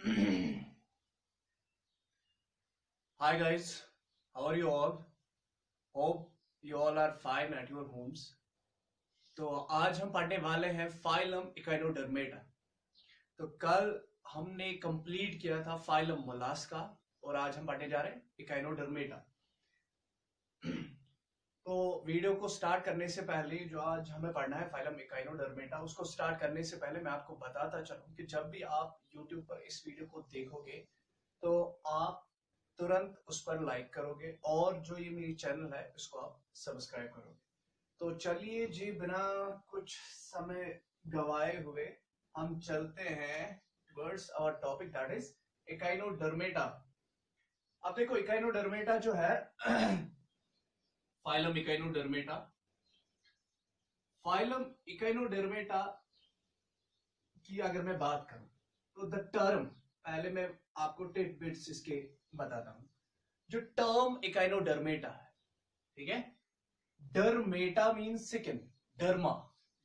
Hi guys, how are you all? Hope you all are fine at your homes. तो आज हम पढ़ने वाले हैं फाइलम इकाइनोडर्मेटा। तो कल हमने कंप्लीट किया था फाइलम मोलास्का और आज हम पढ़ने जा रहे हैं इकाइनोडर्मेटा। तो वीडियो को स्टार्ट करने से पहले जो आज हमें पढ़ना है फाइलम इकाइनोडर्मेटा, उसको स्टार्ट करने से पहले मैं आपको बताता चलूं कि जब भी आप YouTube पर इस वीडियो को देखोगे तो आप तुरंत उस पर लाइक करोगे और जो ये मेरी चैनल है उसको आप सब्सक्राइब करोगे। तो चलिए जी, बिना कुछ समय गवाए हुए हम चलते हैं towards our topic, that is Echinodermata. अब देखो, इकाइनोडर्मेटा जो है फाइलम इकाइनोडर्मेटा, फाइलम इकाइनोडर्मेटा की अगर मैं बात करूं तो द टर्म, पहले मैं आपको टिडबिट्स इसके बताता हूं। जो टर्म इकाइनोडर्मेटा है, ठीक है, dermata means skin, derma,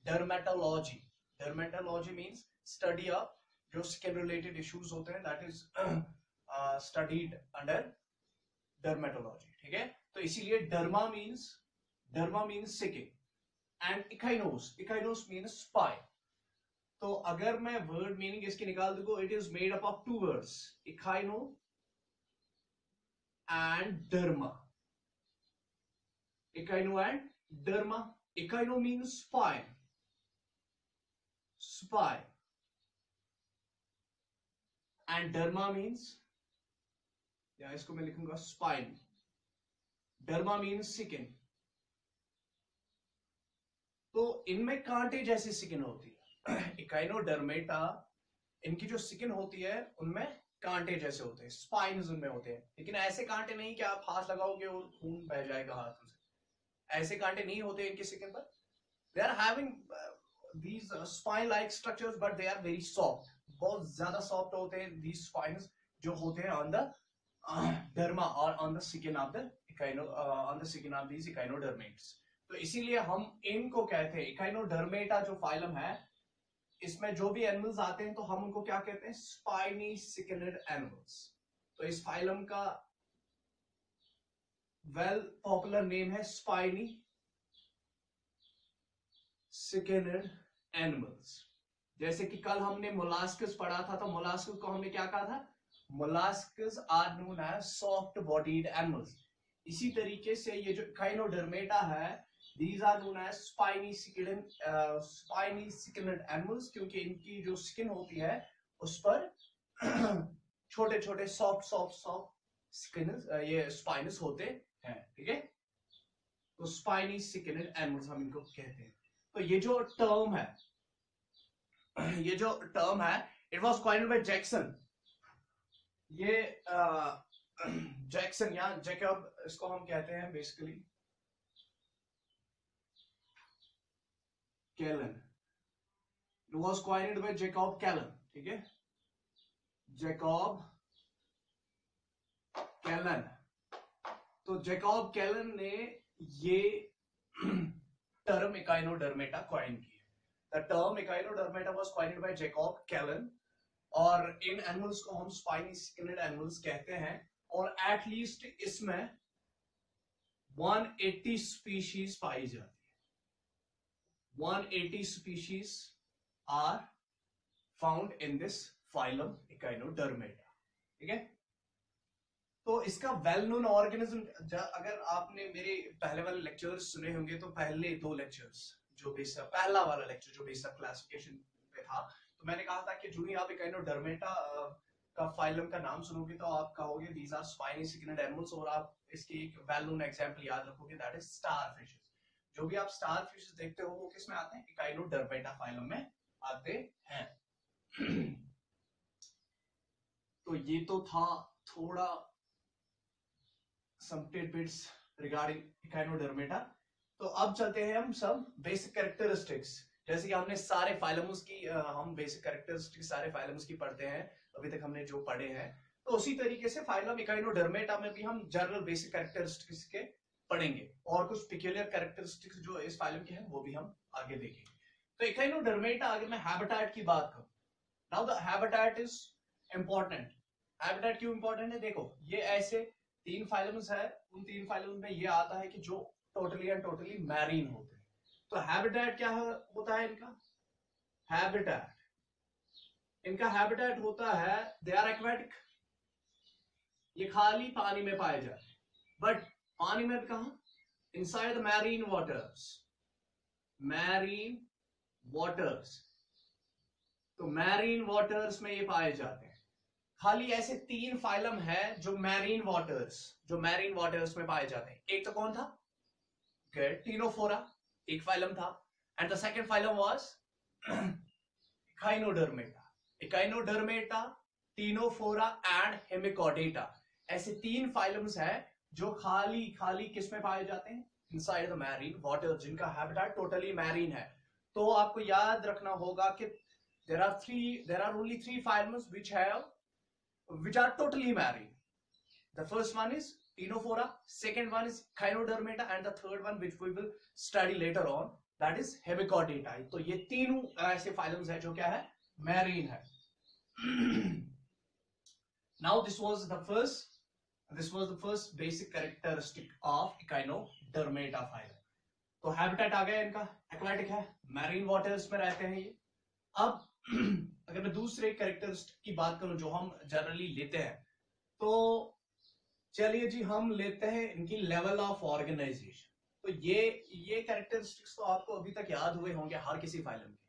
dermatology, dermatology means study of जो स्किन रिलेटेड इश्यूज होते हैं, that is studied under dermatology, ठीक है। तो इसीलिए derma means skin and echinos, echinos means spine. तो अगर मैं वर्ड मीनिंग इसकी निकाल दूंगा, it is made up of two words, echino and derma, echino and derma. Echino means spine, spine, and derma means, या इसको मैं लिखूंगा स्पाइन, डर्मा मीन्स स्किन। तो इनमें कांटे जैसी स्किन होती है इकाइनोडर्मेटा, इनकी जो स्किन होती है उनमें कांटे जैसे होते हैं, स्पाइन्स उनमें होते हैं, लेकिन ऐसे कांटे नहीं कि आप हाथ लगाओगे और खून बह जाएगा हाथों से, ऐसे कांटे नहीं होते इनकी स्किन पर। They are having these spine like structures but they are very soft, बहुत ज्यादा सॉफ्ट होते हैं these spines जो होते हैं on the derma or on the skin of the on the skin of these echinodermates। तो इसीलिए हम इनको कहते हैं इकाइनोडर्मेटा। जो फाइलम है इसमें जो भी एनिमल्स आते हैं तो हम उनको क्या कहते हैं, स्पाइनी सिकनेड एनिमल्स। तो इस फाइलम का वेल पॉपुलर नेम है स्पाइनी सिकनेड एनिमल्स। जैसे कि कल हमने मोलास्कस पढ़ा था, तो मोलास्कस को हमने क्या कहा था, molluscs are known as soft bodied animals. इसी तरीके से ये जो इकाइनोडर्मेटा है, these are known as spiny sickened animals, क्योंकि इनकी जो स्किन होती है उस पर छोटे छोटे सॉफ्ट स्किन, ये स्पाइनस होते हैं, ठीक है। तो स्पाइनी सिकनेड एनिमल्स हम इनको कहते हैं। तो ये जो टर्म है, it was coined bye Jackson. ये जैक्सन या जैकब, इसको हम कहते हैं बेसिकली कैलन। It was coined bye Jacob कैलन, ठीक है, जैकब कैलन। तो जैकब कैलन ने ये टर्म इकाइनोडर्मेटा कॉइन की है। The term Echinodermata was coined bye Jacob कैलन, और इन एनिमल्स को हम स्पाइनी स्किनेड एनिमल्स कहते हैं। और एटलीस्ट इसमें 180 स्पीशीज पाई जाती है, 180 species are found in this phylum Echinodermata, ठीक है। तो इसका वेल नोन ऑर्गेनिज्म, अगर आपने मेरे पहले वाले लेक्चर्स सुने होंगे तो पहले दो लेक्चर्स, जो बेसिक पहला वाला लेक्चर जो बेसिक क्लासिफिकेशन पे था, तो मैंने कहा था कि जो ही आप इकाइनोडर्मेटा का फाइलम का नाम सुनोगे तो आप कहोगे दीज आर स्पाइनी सिकनेड एनिमल्स, और आप इसकी एक वेल नोन एग्जांपल याद रखोगे, दैट इज स्टार फिशेस। जो भी आप स्टार फिशेस देखते हो वो किस में आते हैं, इकाइनोडर्मेटा फाइलम में आते हैं। तो ये तो था थोड़ा some tidbits regarding इकाइनोडर्मेटा। तो अब चलते हैं हम सब बेसिक कैरेक्टरिस्टिक्स। जैसे कि हमने सारे फाइलम्स की हम बेसिक कैरेक्टरिस्टिक्स सारे फाइलम्स की पढ़ते हैं अभी तक हमने जो पढ़े हैं, तो उसी तरीके से फाइलम इकाइनोडर्मेटा में भी हम जनरल बेसिक कैरेक्टरिस्टिक्स के पढ़ेंगे, और कुछ पिक्यूलियर कैरेक्टरिस्टिक्स जो इस फाइलम के हैं वो भी हम आगे देखेंगे। तो इकाइनोडर्मेटा, अगर मैं हैबिटेट की बात करूं, now the habitat is important. Habitat क्यों इंपॉर्टेंट है? देखो ये ऐसे 3 फाइलम्स है, उन 3 फाइलम्स में ये आता है कि जो टोटली एंड टोटली मैरीन होते हैं। तो हैबिटेट क्या होता है इनका? इनका हैबिटेट होता है, दे आर एक्वेटिक, ये खाली पानी में पाए जाते हैं। बट पानी में कहा? Inside the marine waters. तो मैरीन वाटर्स में ये पाए जाते हैं। खाली ऐसे 3 फाइलम है जो मैरीन वाटर्स में पाए जाते हैं। एक तो कौन था? टीनोफोरा, एक फाइलम था। And the second phylum was Echinodermata, Ctenophora and Hemichordata. ऐसे 3 फाइलम्स है जो खाली किस में पाए जाते हैं? इनसाइड द मैरीन वाटर, जिनका हैबिटेट टोटली मैरीन है। तो आपको याद रखना होगा कि there are only 3 phylums which are totally marine. The first one is Ctenophora, second one is Echinodermata, and the third one which we will study later on, that is Hemichordata. तो ये तीनों ऐसे phylums है जो क्या है? Marine है। Now this was the first basic characteristic of Echinodermata phylum. तो habitat आ गया इनका, aquatic है, marine waters में रहते हैं ये। अब अगर मैं दूसरे कैरेक्टरिस्टिक की बात करूं जो हम जनरली लेते हैं, तो चलिए जी हम लेते हैं इनकी लेवल ऑफ ऑर्गेनाइजेशन। तो ये कैरेक्टरिस्टिक्स तो आपको अभी तक याद हुए होंगे हर किसी फाइलम के,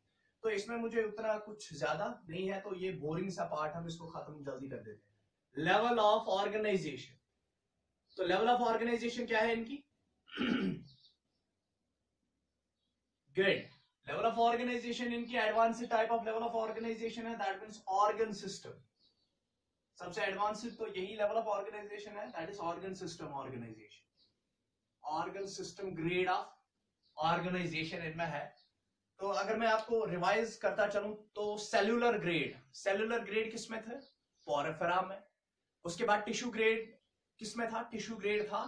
तो इसमें मुझे उतना कुछ ज्यादा नहीं है, तो ये बोरिंग सा पार्ट हम इसको खत्म जल्दी कर देते हैं। लेवल ऑफ ऑर्गेनाइजेशन, तो लेवल ऑफ ऑर्गेनाइजेशन क्या है इनकी? गुड। लेवल ऑफ ऑर्गेनाइजेशन इनकी advanced type of level of organisation है, दैट मींस ऑर्गन सिस्टम। सबसे एडवांस्ड तो यही लेवल ऑफ ऑर्गेनाइजेशन है, that is organ system organisation. Organ system grade of organisation इनमें है। तो अगर मैं आपको रिवाइज करता चलूं तो सेल्यूलर ग्रेड किसमें थे? पोरोफेरा में। उसके बाद टिश्यू ग्रेड किसमें था? टिश्यू ग्रेड था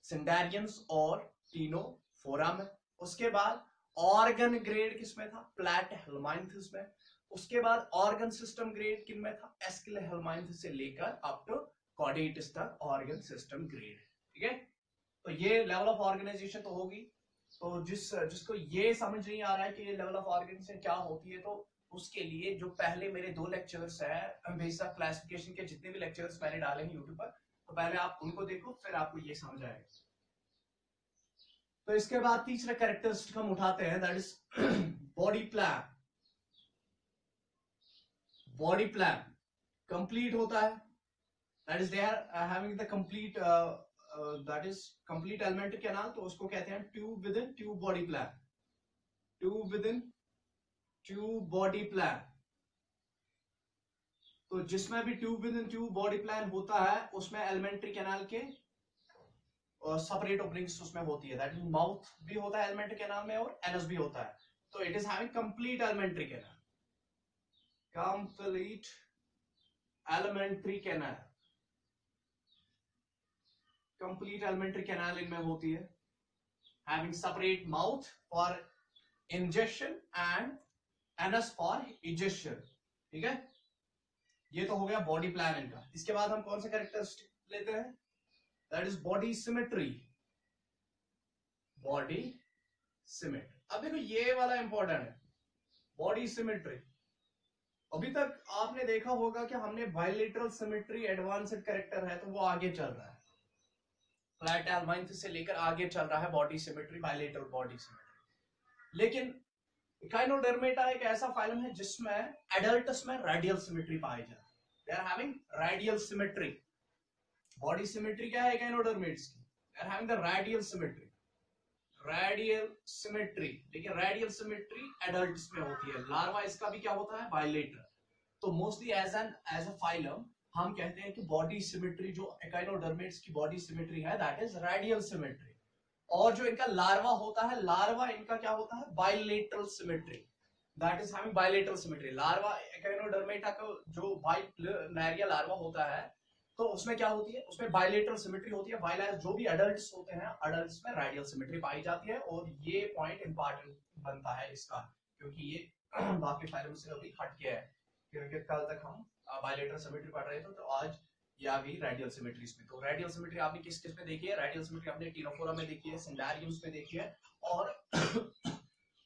सिंडेरियंस और टीनोफोरा में। उसके बाद ऑर्गन ग्रेड किसमें था? प्लैटिहेल्मिन्थस में। उसके बाद ऑर्गन सिस्टम ग्रेड किन में था? एस्किलेहेल्मिन्थस से लेकर अप टू कॉर्डेटस तक ऑर्गन सिस्टम ग्रेड। ठीक है, तो ये लेवल ऑफ ऑर्गेनाइजेशन तो होगी। तो जिसको ये समझ नहीं आ रहा है कि ये लेवल ऑफ ऑर्गेनाइजेशन क्या होती है, तो उसके लिए जो पहले मेरे 2 लेक्चर्स है बेसिक क्लासिफिकेशन के, जितने भी लेक्चर्स मैंने डाले हैं यूट्यूब पर, तो पहले आप उनको देखो, फिर आपको ये समझ आएगा। तो इसके बाद तीसरा कैरेक्टरिस्टिक हम उठाते हैं, that is body plan complete होता है, that is they are having the complete that is complete alimentary canal. तो उसको कहते हैं tube within tube body plan. तो जिसमें भी tube within tube body plan होता है उसमें एलिमेंट्री कैनाल के सेपरेट ओपनिंग्स उसमें होती है, दैट मींस माउथ भी होता है एलिमेंट्री कैनाल में और एनस भी होता है। तो it is having complete alimentary canal इनमें होती है, having separate mouth for injection and anus for ejection. ठीक है, ये तो हो गया बॉडी प्लान इनका। इसके बाद हम कौन सा कैरेक्टरिस्टिक लेते हैं? That is body symmetry। अब देखो ये वाला इंपॉर्टेंट है, बॉडी सिमेट्री। अभी तक आपने देखा होगा कि हमने बायलेटरल सिमेट्री एडवांस्ड कैरेक्टर है, तो वो आगे चल रहा है, प्लैटिहेल्मिन्थस से लेकर आगे चल रहा है body symmetry, bilateral body symmetry. लेकिन इकाइनोडर्मेटा एक ऐसा फाइलम है जिसमें एडल्टस में रेडियल सिमेट्री पाई जाती है, they are having radial symmetry. Body symmetry क्या है इकाइनोडर्मेट्स की? They are having the radial symmetry. लेकिन रेडियल सिमेट्री एडल्ट्स में होती है, लार्वा इसका भी क्या होता है? बायलेटरल। तो मोस्टली एज अ फाइलम हम कहते हैं कि बॉडी सिमेट्री जो इकाइनोडर्मेट्स की बॉडी सिमेट्री है दैट इज रेडियल सिमेट्री। और जो इनका लार्वा होता है, लार्वा इनका क्या होता है? Bilateral symmetry, that is having bilateral symmetry. Larva Echinodermata का जो बाइप्लनेरिया लार्वा होता है, तो उसमें क्या होती है? उसमें बायलेटरल सिमेट्री होती है। वाइल जो भी अडल्ट्स होते हैं, अडल्ट्स में रेडियल सिमेट्री पाई जाती है। और ये पॉइंट इंपॉर्टेंट बनता है इसका, क्योंकि ये बाकी फाइलम से अभी हट गया है, क्योंकि कल तक हम बायलेटरल सिमेट्री पढ़ रहे थे, तो आज ये आ गई रेडियल सिमेट्रीज में। तो रेडियल सिमेट्री आपने किस किस में देखी है? रेडियल सिमेट्री आपने टीनोफोरा में देखी है, सिंडारियम्स में देखी है,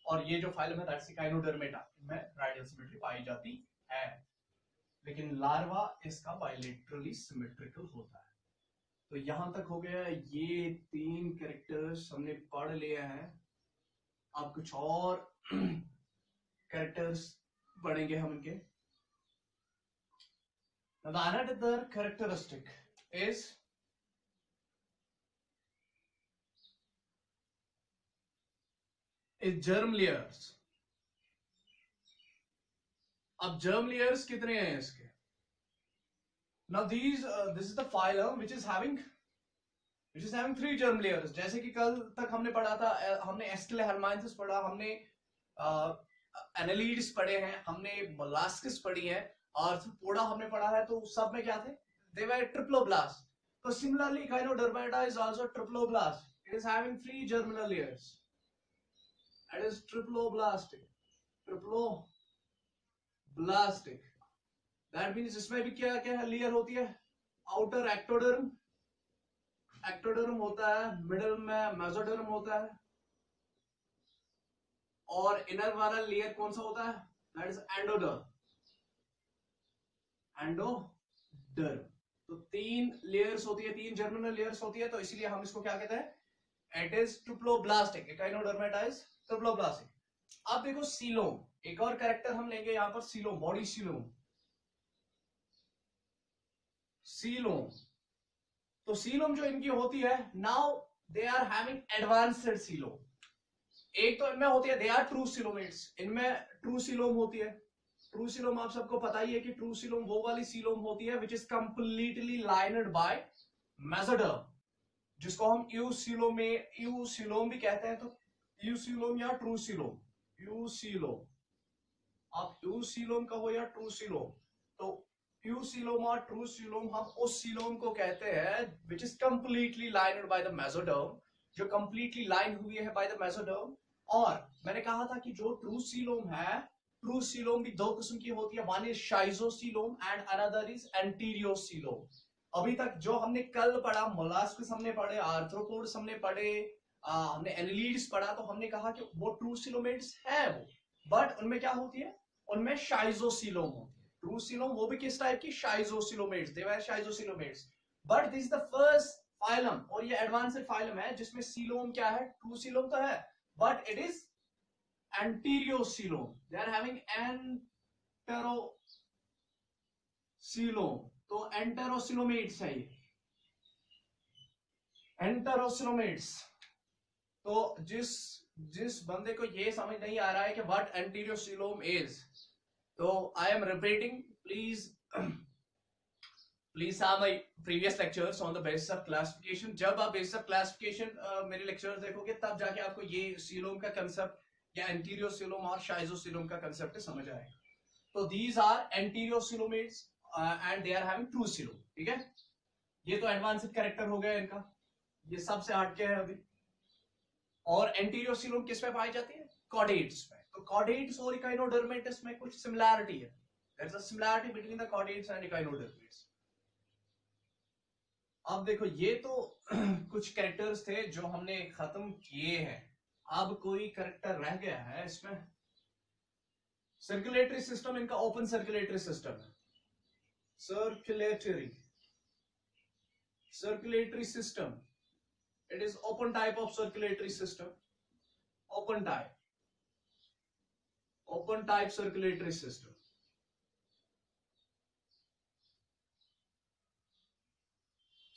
और ये जो फाइलम है दैट्स इकाइनोडर्मेटा, इनमें रेडियल सिमेट्री पाई जाती है। लेकिन लार्वा इसका बायलेटरली सिमेट्रिकल होता है। तो यहां तक हो गया। ये 3 कैरेक्टर्स हमने पढ़ लिए हैं। अब कुछ और कैरेक्टर्स पढ़ेंगे हम इनके। Now the another characteristic is germ layers. अब germ layers कितने हैं इसके? Now this is the phylum which is having 3 germ layers. जैसे कि कल तक हमने पढ़ा था, हमने एस्टेलेहेलमाइंथस पढ़ा, हमने एनालिड्स पढ़े हैं, हमने मोलास्कस पढ़ी है, आर्थ्रोपोडा हमने पढ़ा है। तो सब में क्या थे? They were ट्रिप्लोब्लास्ट। तो similarly Echinodermata is also ट्रिप्लोब्लास्ट. It is having 3 germinal layers. That is triploblastic. That means इसमें भी क्या क्या लेयर होती है? आउटर एक्टोडर्म होता है, मिडल में मेसोडर्म होता है, और इनर वाला लेयर कौन सा होता है? That is endoderm. तो 3 लेयर्स होती है, 3 जर्मिनल लेयर्स होती है। तो इसीलिए हम इसको क्या कहते हैं? It is triploblastic. Echinodermata is triploblastic. अब देखो सीलोम, एक और कैरेक्टर हम लेंगे यहां पर, सीलोम, बॉडी सीलोम। तो सीलोम जो इनकी होती है, now they are having advanced coelom. एक तो इनमें होती है दे आर ट्रू सीलोमेट्स, इनमें ट्रू सीलोम होती है। ट्रू सीलोम आप सबको पता ही है कि ट्रू सीलोम वो वाली सीलोम होती है which is completely lined by mesoderm, जिसको हम यूसीलोम भी कहते हैं। तो यूसीलोम या ट्रू सीलोम, आप यूसीलोम कहो या ट्रू सीलोम, तो यूसीलोम और ट्रू सीलोम हम उस सीलोम को कहते हैं which is completely lined by the mesoderm, जो कंप्लीटली लाइन हुई है बाय द मेसोडर्म। और मैंने कहा था कि जो ट्रू सीलोम है, ट्रू सीलोम भी 2 किस्म की होती है, one is schizocoelom and another is enterocoelom. अभी तक जो हमने कल पढ़ा, मोलास्कस हमने पढ़े, आर्थ्रोपोड्स हमने पढ़े, हमने एनालिड्स पढ़ा, तो हमने कहा कि वो ट्रू सीलोमेट्स है वो, बट उनमें क्या होती है? उनमें शाइजोसीलोम होती है। ट्रू सीलोम वो भी किस टाइप की? Schizocoelomates, they were schizocoelomates. But this is the first phylum, और ये एडवांस्ड फाइलम है जिसमें सीलोम क्या है? ट्रू सीलोम तो है, but it is enterocoelom. They are having enterocoelom. तो एंटेरोसीलोमेट्स है ये, एंटेरोसीलोमेट्स। तो जिस बंदे को ये समझ नहीं आ रहा है कि व्हाट एंटीरियोसीलोम इज, तो I am repeating, please have my previous lectures on the basis of classification. जब आप basis of classification मेरे lectures देखोगे, तब जाके आपको ये सीलोम का कंसेप्ट या एंटीरियोसीलोम और शाइजोसीलोम का कंसेप्ट समझ आएगा। तो these are एंटीरियोसीलोमेट्स and they are having true coelom. ठीक है, ये तो एडवांस्ड कैरेक्टर हो गया इनका, ये सबसे हटके है अभी। और एंटीरियोसीलोम किस में पाई जाती है? कॉर्डेट्स में। तो कॉर्डेट्स और इकाइनोडर्मेटस में कुछ सिमिलैरिटी है, there is a similarity between the chordates and echinoderms. अब देखो, ये तो कुछ कैरेक्टर्स थे जो हमने खत्म किए हैं। अब कोई कैरेक्टर रह गया है इसमें। सर्कुलेटरी सिस्टम इनका ओपन सर्कुलेटरी सिस्टम है। Circulatory system, it is open type of circulatory system. Open type circulatory system.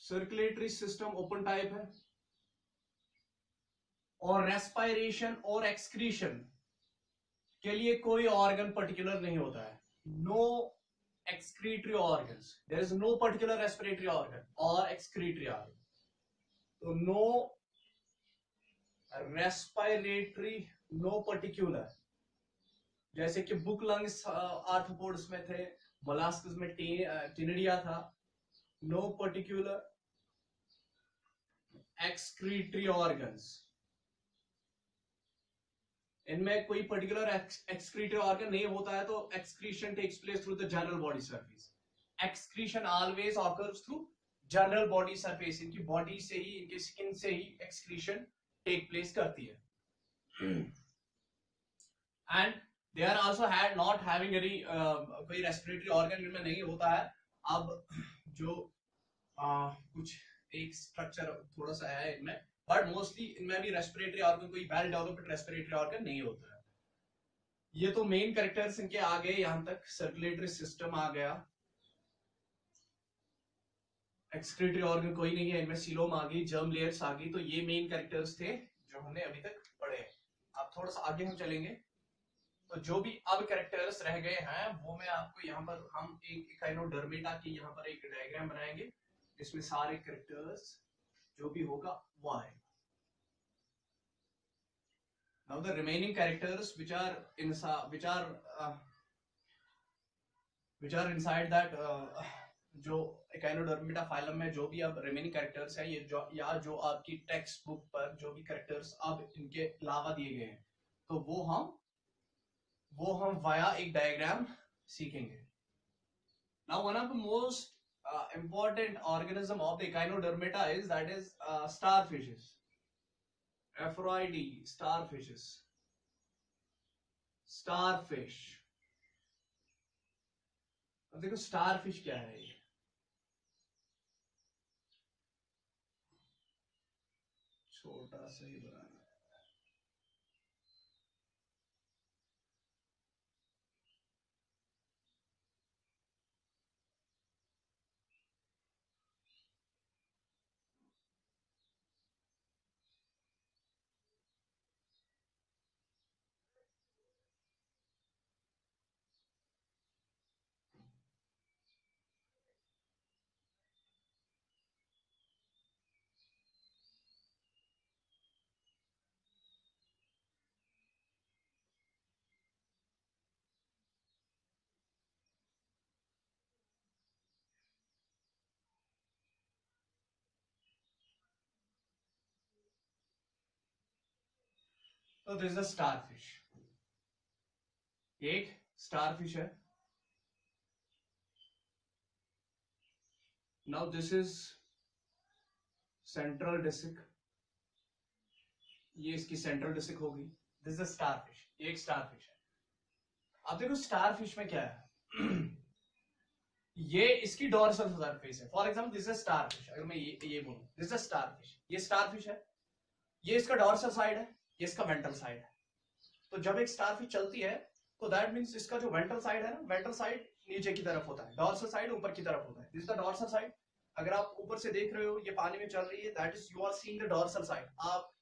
Circulatory system open type है, और रेस्पिरेशन और एक्सक्रीशन के लिए कोई ऑर्गन पर्टिकुलर नहीं होता है। No excretory organs, there is no particular respiratory organ और एक्सक्रीटरी ऑर्गन। तो नो रेस्पिरेटरी, नो पर्टिकुलर, जैसे कि बुक लंग्स आर्थ्रोपोड्स में थे, मोलास्कस में टिनिडिया था। नो पर्टिकुलर एक्सक्रीटरी ऑर्गन्स, इनमें कोई पर्टिकुलर एक्सक्रीटरी ऑर्गन नहीं होता है, तो excretion takes place through the general body surface. Excretion always occurs through general body surface, इनकी बॉडी से ही, इनके स्किन से ही एक्सक्रीशन टेक प्लेस करती है। And they are also had not having any कोई रेस्पिरेटरी ऑर्गन इनमें नहीं होता है। अब जो कुछ एक स्ट्रक्चर थोड़ा सा है इनमें, बट मोस्टली इनमें भी रेस्पिरेटरी ऑर्गन, कोई वेल डेवलप्ड रेस्पिरेटरी ऑर्गन नहीं होता है। ये तो मेन कैरेक्टर्स इनके आ गए, यहां तक सर्कुलेटरी सिस्टम आ गया, एक्सक्रीटरी ऑर्गन कोई नहीं है इनमें, सीलोम आ गई, जर्म लेयर्स आ गई। तो ये मेन कैरेक्टर्स थे जो हमने अभी तक पढ़े। अब थोड़ा सा आगे हम चलेंगे तो जो भी अब कैरेक्टर्स रह गए हैं वो मैं आपको यहाँ पर, हम एक इकाइनोडर्मेटा की यहाँ पर एक डायग्राम बनाएंगे जिसमें सारे कैरेक्टर्स जो भी होगा वो आएगा। Now the remaining characters which are inside that जो इकाइनोडर्मेटा फाइलम में जो भी अब रिमेनिंग कैरेक्टर्स है, ये जो आपकी टेक्स्ट बुक पर जो भी कैरेक्टर्स अब इनके अलावा दिए गए हैं, तो वो हम वाया एक डायग्राम सीखेंगे। Now one of the most important organism of the Echinodermata is starfishes, Aphrodite, starfish। अब देखो starfish क्या है, ये छोटा सा ही बनाना। तो दिस इज अ स्टारफिश, एक स्टारफिश है। Now this is central disc, ये इसकी सेंट्रल डिस्क होगी। दिस इज अ स्टारफिश, ये एक स्टारफिश है। अब देखो स्टारफिश में क्या है ये इसकी डोर्सल सरफेस है। For example this is starfish, अगर मैं ये बोलूं दिस इज स्टारफिश, ये स्टारफिश है, ये इसका डोर्सल साइड है, ये इसका वेंट्रल साइड है। तो जब एक स्टारफिश चलती है तो दैट मींस इसका जो वेंट्रल साइड है ना, वेंट्रल साइड नीचे की तरफ होता है, डोर्सल साइड ऊपर की तरफ होता है। This is the dorsal side. अगर आप ऊपर से देख रहे हो ये पानी में चल रही है, that is you are seeing the dorsal side. आप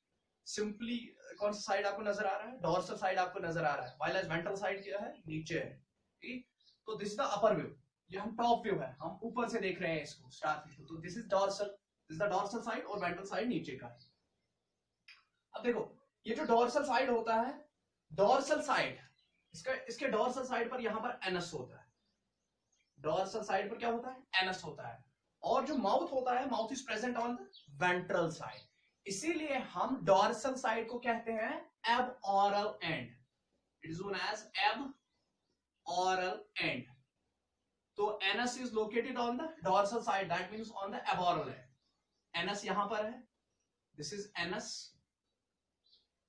सिंपली कौन सा साइड आपको नजर आ रहा है, डोर्सल साइड आपको नजर आ रहा है, व्हाइल एज वेंट्रल साइड क्या है, नीचे है। ठीक, तो this is the upper view, ये हम टॉप व्यू है, हम ऊपर से देख रहे हैं इसको स्टारफिश को। तो this is dorsal, this is the dorsal side, और वेंट्रल साइड नीचे का है। अब देखो ये जो डोर्सल साइड होता है, डोर्सल साइड इसके डोर्सल साइड पर यहां पर एनस होता है। डोर्सल साइड पर क्या होता है, एनस होता है। और जो माउथ होता है, mouth is present on the ventral side. इसीलिए हम डोर्सल साइड को कहते हैं aboral end. It is known as aboral end. तो anus is located on the dorsal side, that means on the aboral end. Anus यहां पर है, this is anus,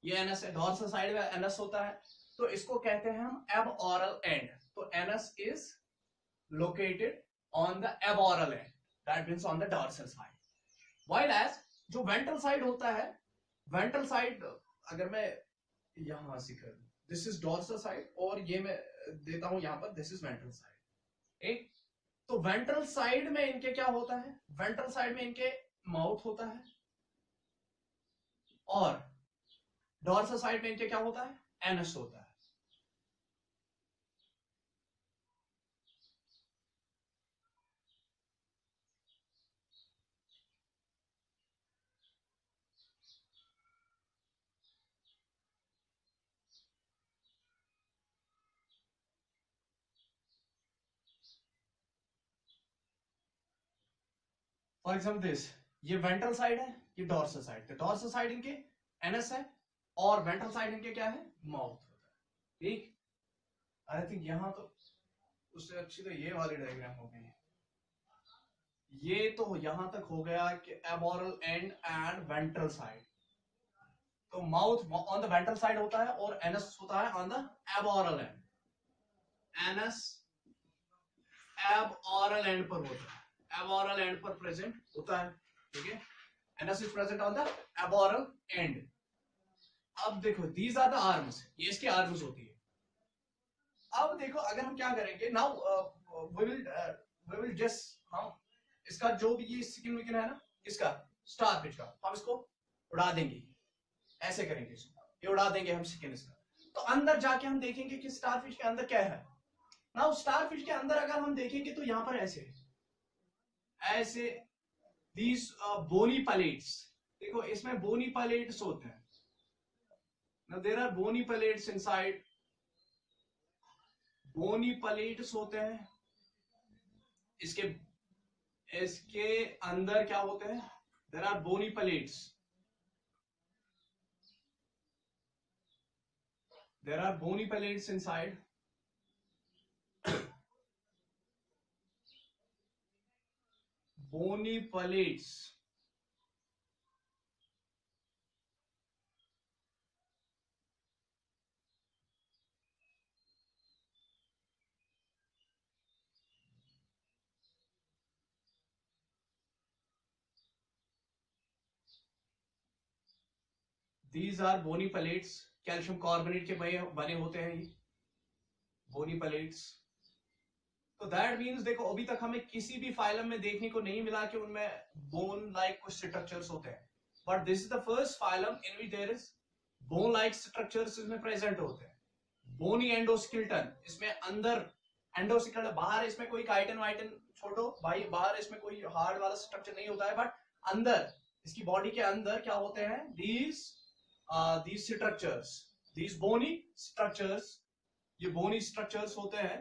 ये एनस है, डोर्सल साइड में एनस होता है, तो इसको कहते हैं हम एबऑरल एंड। तो anus is located on the aboral and, that means on the dorsal side. While as जो वेंट्रल साइड होता है, वेंट्रल साइड अगर मैं यहां से कर, दिस इज डोर्सल साइड, और ये मैं देता हूं यहां पर, दिस इज वेंट्रल साइड। ठीक, तो वेंट्रल साइड में इनके क्या होता है, वेंट्रल साइड में इनके माउथ होता है, और डोर्सल साइड में इनके क्या होता है, एनस होता है। फॉर एग्जाम्पल दिस, ये वेंट्रल साइड है, ये डोर्सल साइड। डोर्सल साइड इनके एनस है, और वेंट्रल साइड इनके क्या है, माउथ होता है। ठीक, आई थिंक यहां तो उससे अच्छी तो ये वाली डायग्राम हो गई। ये तो यहां तक हो गया कि aboral end and ventral side. तो mouth on the ventral side होता है और एनस होता है on the aboral end. Anus aboral end पर होता है, एबोरल एंड पर प्रेजेंट होता है, ठीक है। Anus is present on the aboral and. अब देखो दीज आर द आर्म्स, ये इसकी आर्म्स होती है। अब देखो अगर हम क्या करेंगे नाउ वी विल जस्ट हम इसका जो भी ये स्किन विकिन है ना, इसका स्टारफिश का, हम इसको उड़ा देंगे, ऐसे करेंगे इसको, ये उड़ा देंगे हम स्किन इसका। तो अंदर जाके हम देखेंगे कि स्टारफिश के अंदर क्या है। नाउ स्टारफिश के अंदर अगर हम देखेंगे तो यहां पर ऐसे ऐसे दीज बोनी पैलेट्स, देखो इसमें बोनी पैलेट्स होते हैं। Now there are bony palates inside, bony palates होते हैं। इसके इसके अंदर क्या होते हैं, there are bony palates, there are bony palates inside। bony palates, these are bony palates, calcium carbonate के बने होते हैं ये bony palates। तो दैट मीन्स देखो अभी तक हमें किसी भी फाइलम में देखने को नहीं मिला कि उनमें बोन लाइक कुछ स्ट्रक्चर्स होते हैं, but this is the first phylum in which there is bone like structures इसमें प्रेजेंट होते हैं। बोनी एंडोस्केलेटन, इसमें अंदर एंडोस्केलेटन, बाहर इसमें कोई काइटिन वाइटिन छोड़ो भाई, बाहर इसमें कोई हार्ड वाला स्ट्रक्चर नहीं होता है, बट अंदर इसकी बॉडी के अंदर क्या होते हैं, these structures, these bony structures, ये बोनी स्ट्रक्चर्स होते हैं।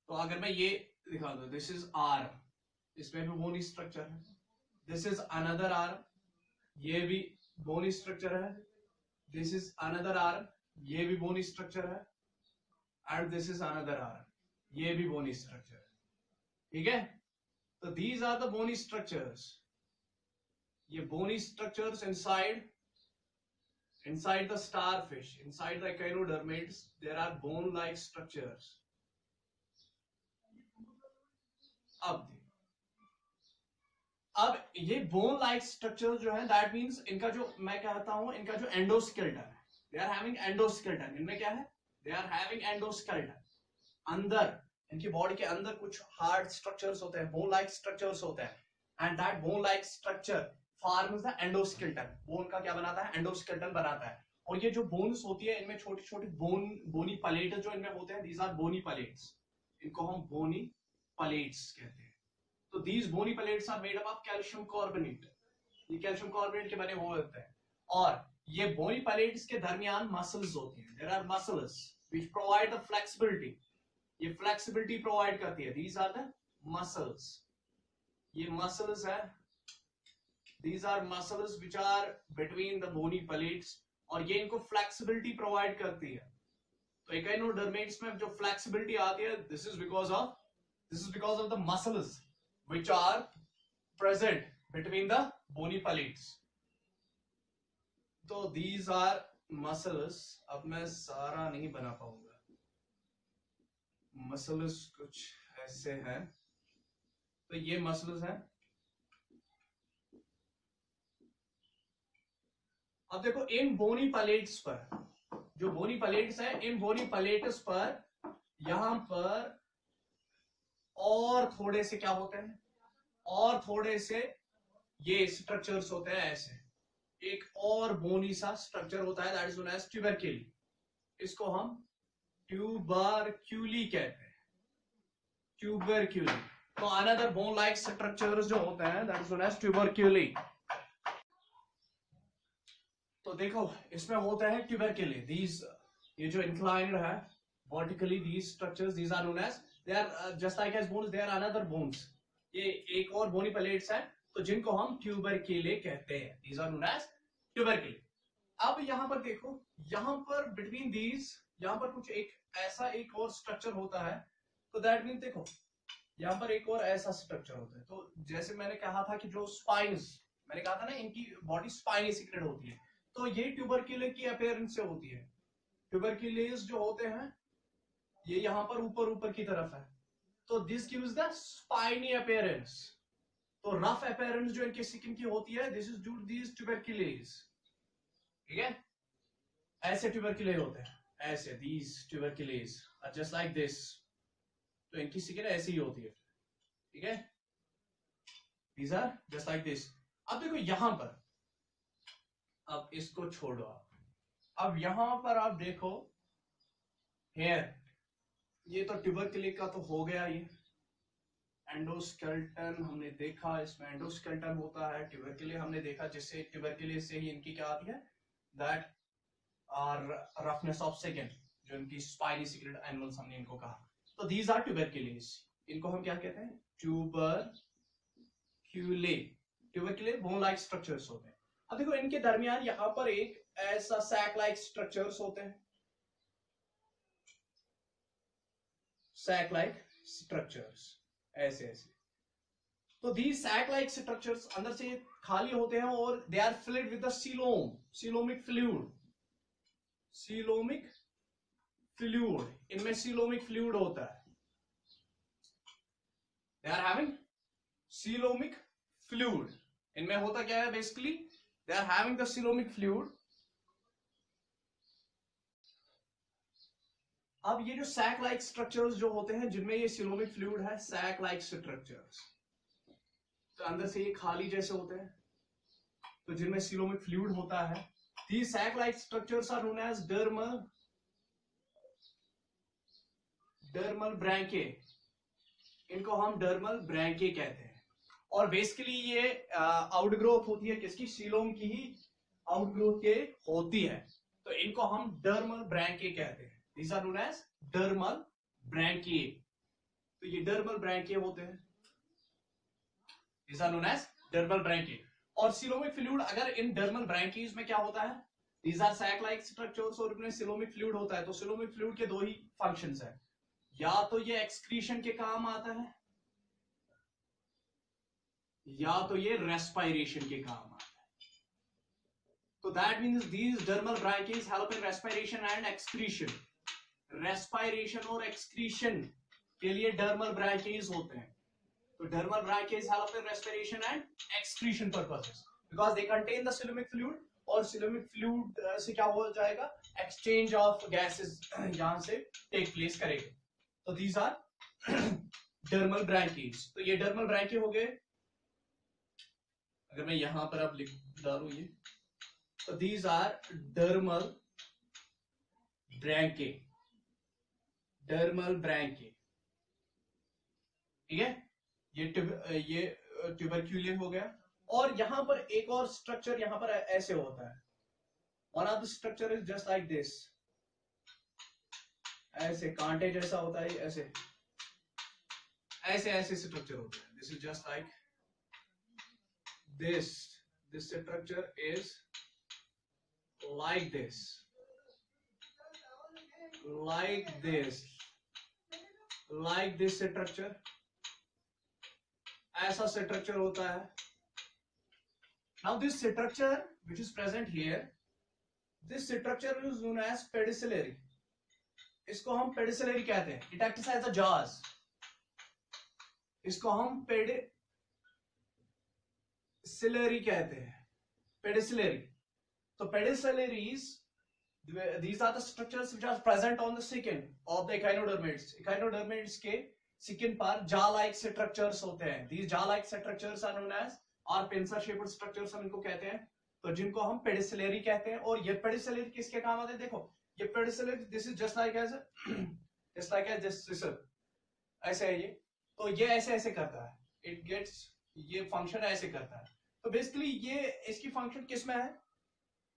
तो अगर मैं ये दिखा दूं, दिस इज आर्म, इसमें भी बोनी स्ट्रक्चर है। दिस इज अनदर आर्म, ये भी बोनी स्ट्रक्चर है। दिस इज अनदर आर्म, ये भी बोनी स्ट्रक्चर है। And this is another arm, ये भी बोनी स्ट्रक्चर है, ठीक है। तो these are the bony structures, ये bony structures inside the starfish, inside the echinodermates, there are bone like structures। अब ये बोन लाइक स्ट्रक्चर जो है, दैट मींस इनका जो मैं कहता हूं, इनका जो एंडोस्केलेटन है, दे आर हैविंग एंडोस्केलेटन। इनमें क्या है, दे आर हैविंग एंडोस्केलेटन। अंदर इनकी बॉडी के अंदर कुछ हार्ड स्ट्रक्चर्स होते हैं, बोन लाइक स्ट्रक्चर्स होते हैं, and that bone like structure forms the endoskeleton. Bone का क्या बनाता है, एंडोस्केलेटन बनाता है। और ये जो बोन्स होती है, इनमें छोटी छोटी बोनी पैलेट जो इनमें होते हैं, दीज आर बोनी पैलेट्स, इनको हम बोनी पैलेट्स कहते हैं। तो these bony pellets are made up of calcium carbonate, ये calcium carbonate के बने हुए होते हैं। और ये bony pellets के दरमियान muscles होती हैं, there are muscles which provide the flexibility, ये flexibility provide करती है। these are the muscles, ये muscles है, these are muscles which are between the bony pellets, और ये इनको flexibility provide करती है। तो echinodermates में जो flexibility आती है, this is because of the muscles which are present between the bony pellets। तो these are muscles। अब मैं सारा नहीं बना पाऊंगा, muscles कुछ ऐसे हैं। तो ये muscles हैं। अब देखो इन bony pellets पर, जो bony pellets है, इन bony pellets पर यहां पर और थोड़े से क्या होते हैं, और थोड़े से ये स्ट्रक्चर्स होते हैं ऐसे। एक और बोनी सा स्ट्रक्चर होता है, दैट इज नोन एज ट्यूबरक्यूली। इसको हम ट्यूबरक्यूली कहते हैं, ट्यूबरक्यूली। तो अनदर बोन लाइक स्ट्रक्चर्स जो होते हैं, दैट इज नोन एज ट्यूबरक्यूली। तो देखो इसमें होता है ट्यूबरक्यूली, दीज ये जो इंक्लाइंड है vertically, these structures, these are known as, they are just like as bones, they are another bones. ये एक और बोनी पैलेट्स है, तो जिनको हम ट्यूबरक्यूले कहते हैं, दीज आर नोन एज ट्यूबरक्यूले। अब यहां पर देखो, यहां पर बिटवीन दीज, यहां पर कुछ एक ऐसा एक और स्ट्रक्चर होता है। तो दैट मीन देखो यहाँ पर एक और ऐसा स्ट्रक्चर होता है। तो जैसे मैंने कहा था कि जो स्पाइन्स, मैंने कहा था ना इनकी बॉडी स्पाइनी सिक्रेट होती है, तो ये ट्यूबरक्यूले की अपीयरेंस से होती है। ट्यूबरक्यूलेस जो होते हैं ये यहाँ पर ऊपर ऊपर की तरफ है, तो this gives the spiny appearance. तो रफ अपीयरेंस जो इनके स्किन की होती है, this is due to this tubercles. ठीक है, ऐसे ट्यूबरक्यूले होते हैं, ऐसे these tubercles are just like this. तो इनकी स्किन ऐसी ही होती है। ठीक है, these are just like this. अब देखो यहां पर, अब इसको छोड़ो आप, अब यहां पर आप देखो हेयर, ये तो ट्यूबरक्यूले का तो हो गया। ये एंडोस्केलेटन हमने देखा, इसमें एंडोस्केलेटन होता है। ट्यूबरक्यूले हमने देखा, जिससे ट्यूबरक्यूले से ही इनकी क्या आती है, that are roughness of skin, जो इनकी स्पाइनी सिक्रेट एनिमल्स हमने इनको कहा। तो दीज आर ट्यूबरक्यूलेस, इनको हम क्या कहते हैं, ट्यूबरक्यूले। ट्यूबरक्यूले बोन लाइक स्ट्रक्चर्स होते हैं। अब देखो इनके दरमियान यहां पर एक ऐसा सैक लाइक स्ट्रक्चर्स होते हैं, सैक लाइक स्ट्रक्चर्स, ऐसे ऐसे। तो दीज सैक लाइक स्ट्रक्चर्स अंदर से खाली होते हैं और they are filled with the coelom, coelomic fluid. Coelomic fluid, इनमें सीलोमिक फ्लूइड होता है। They are having coelomic fluid, इनमें होता क्या है basically, they are having the coelomic fluid. अब ये जो सैक लाइक स्ट्रक्चर्स जो होते हैं जिनमें ये सीलोमिक फ्लूइड है, सैक लाइक स्ट्रक्चर्स, तो अंदर से ये खाली जैसे होते हैं, तो जिनमें सीलोमिक फ्लूइड होता है, these sac like structures are known as dermal branchiae। इनको हम डर्मल ब्रैंके कहते हैं। और बेसिकली ये आउटग्रोथ होती है किसकी, सीलोम की ही आउटग्रोथ के होती है, तो इनको हम डर्मल ब्रैंके कहते हैं। These are known as dermal branchiae। तो ये डर्मल ब्रैंके होते हैं, These are known as dermal branchiae। और सीलोमिक फ्लूइड अगर इन डर्मल ब्रैंकीज में क्या होता है, These are sac like structures और इनमें सीलोमिक फ्लूइड होता है। तो सीलोमिक फ्लूइड के दो ही फंक्शंस हैं, या तो ये एक्सक्रीशन के काम आता है, या तो ये रेस्पिरेशन के काम आता है। तो that means these dermal branchiae help in respiration and excretion. Respiration और एक्सक्रीशन के लिए डर्मल ब्रैंकीज होते हैं। तो dermal branchiae help in respiration and excretion purposes because they contain the coelomic fluid. और सीलोमिक फ्लूइड से क्या हो जाएगा, एक्सचेंज ऑफ गैसेस यहां से टेक प्लेस करेगा। तो दीज आर डर्मल ब्रैंकीज। तो ये डर्मल ब्रैंकी हो गए। अगर मैं यहां पर अब लिख डालूं ये, तो दीज आर डर्मल ब्रैंके, डर्मल ब्रैंके। ठीक है, ये ट्यूबरक्यूले हो गया। और यहां पर एक और स्ट्रक्चर यहां पर ऐसे होता है, one of the structure is just like this, ऐसे कांटे जैसा होता है, ऐसे ऐसे ऐसे स्ट्रक्चर होता है। This is just like this structure is like this, like this structure, ऐसा स्ट्रक्चर होता है। Now this structure which is present here, this structure is known as pedicellary। इसको हम पेडिसिलरी कहते हैं। It acts as a jaws। इसको हम पेडिसिलरी कहते हैं, पेडिसिलरी। तो पेडिसिलरीज, these are the structures which are present on the skin of the echinodermids। echinodermids के skin पर jaw like structures होते हैं। these jaw like structures are known as और pincer shaped structures हम इनको कहते हैं, तो जिनको हम पेडिसिलरी कहते हैं। और ये पेडिसिलरी किसके काम आते हैं, देखो ये pedicellariae, this is just like this scissor, ऐसे है ये। तो ये ऐसे ऐसे करता है, इट गेट्स, ये फंक्शन ऐसे करता है। तो बेसिकली ये इसकी फंक्शन किसमें है,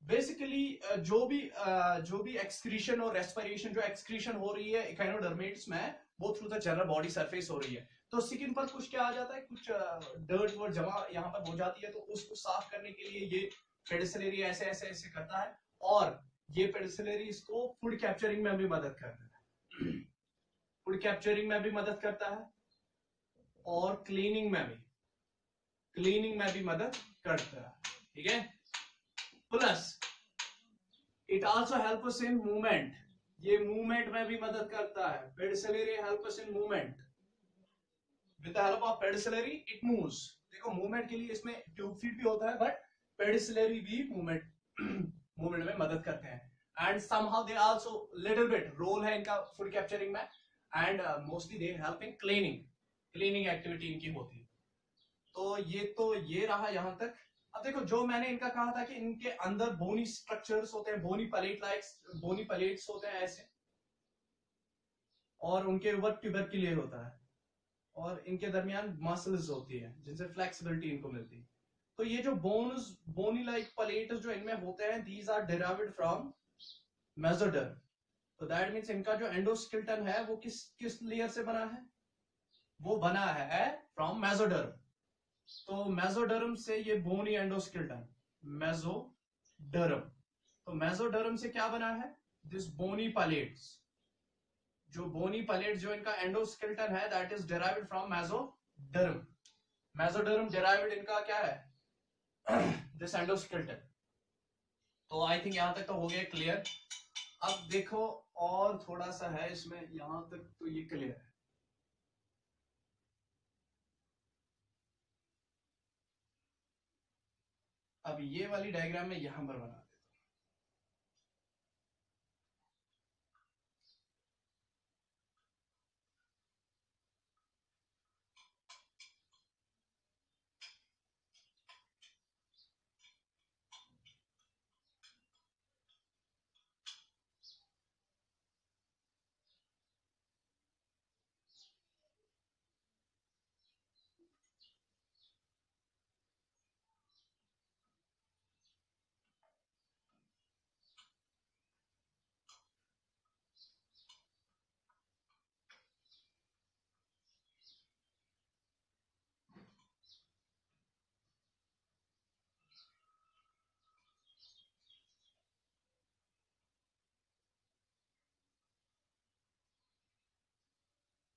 बेसिकली जो भी एक्सक्रीशन और रेस्पिरेशन, जो एक्सक्रीशन हो रही है इकाइनोडर्मिड्स में, वो through the general body surface हो रही है। तो स्किन पर कुछ क्या आ जाता है, कुछ डर्ट वर्ट जमा यहाँ पर हो जाती है, तो उसको साफ करने के लिए ये पेडिसिलरी ऐसे ऐसे ऐसे करता है। और ये पेडिसिलरी इसको फूड कैप्चरिंग में भी मदद करता है, फूड कैप्चरिंग में भी मदद करता है। और क्लीनिंग में भी मदद करता है, ठीक है। Plus it also help us in movement, ये मूवमेंट में भी मदद करता है। Pedicellariae help us in movement, with the help of pedicellariae it moves. देखो मूवमेंट के लिए इसमें ट्यूब फीट भी होता है, बट पेडिसिलरी भी मूवमेंट में मदद करते हैं। And somehow they also little bit role है इनका फूड कैप्चरिंग में, and mostly they help in cleaning activity इनकी होती है। तो ये रहा यहां तक। अब देखो जो मैंने इनका कहा था कि इनके अंदर बोनी स्ट्रक्चर्स होते हैं, बोनी प्लेट्स होते हैं ऐसे, और उनके ऊपर ट्यूबरक्यूले होता है, और इनके दरमियान मसल्स होती है जिनसे फ्लेक्सिबिलिटी इनको मिलती है। तो ये जो बोनी लाइक प्लेट्स जो इनमें होते हैं, these are derived from mesoderm. तो दैट मींस इनका जो एंडोस्केलेटन है वो किस लेयर से बना है, वो बना है फ्रॉम मेसोडर्म। तो मेसोडर्म से ये बोनी एंडोस्केलेटन, मेसोडर्म, तो मेसोडर्म से क्या बना है, दिस बोनी प्लेट्स, जो बोनी प्लेट जो इनका एंडोस्केलेटन है, that is derived from mesoderm. Mesoderm derived इनका क्या है, दिस एंडोस्केलेटन। तो आई थिंक यहां तक तो हो गया क्लियर। अब देखो और थोड़ा सा है इसमें, यहां तक तो ये क्लियर है। अब ये वाली डायग्राम में यहां पर बना देता हूं।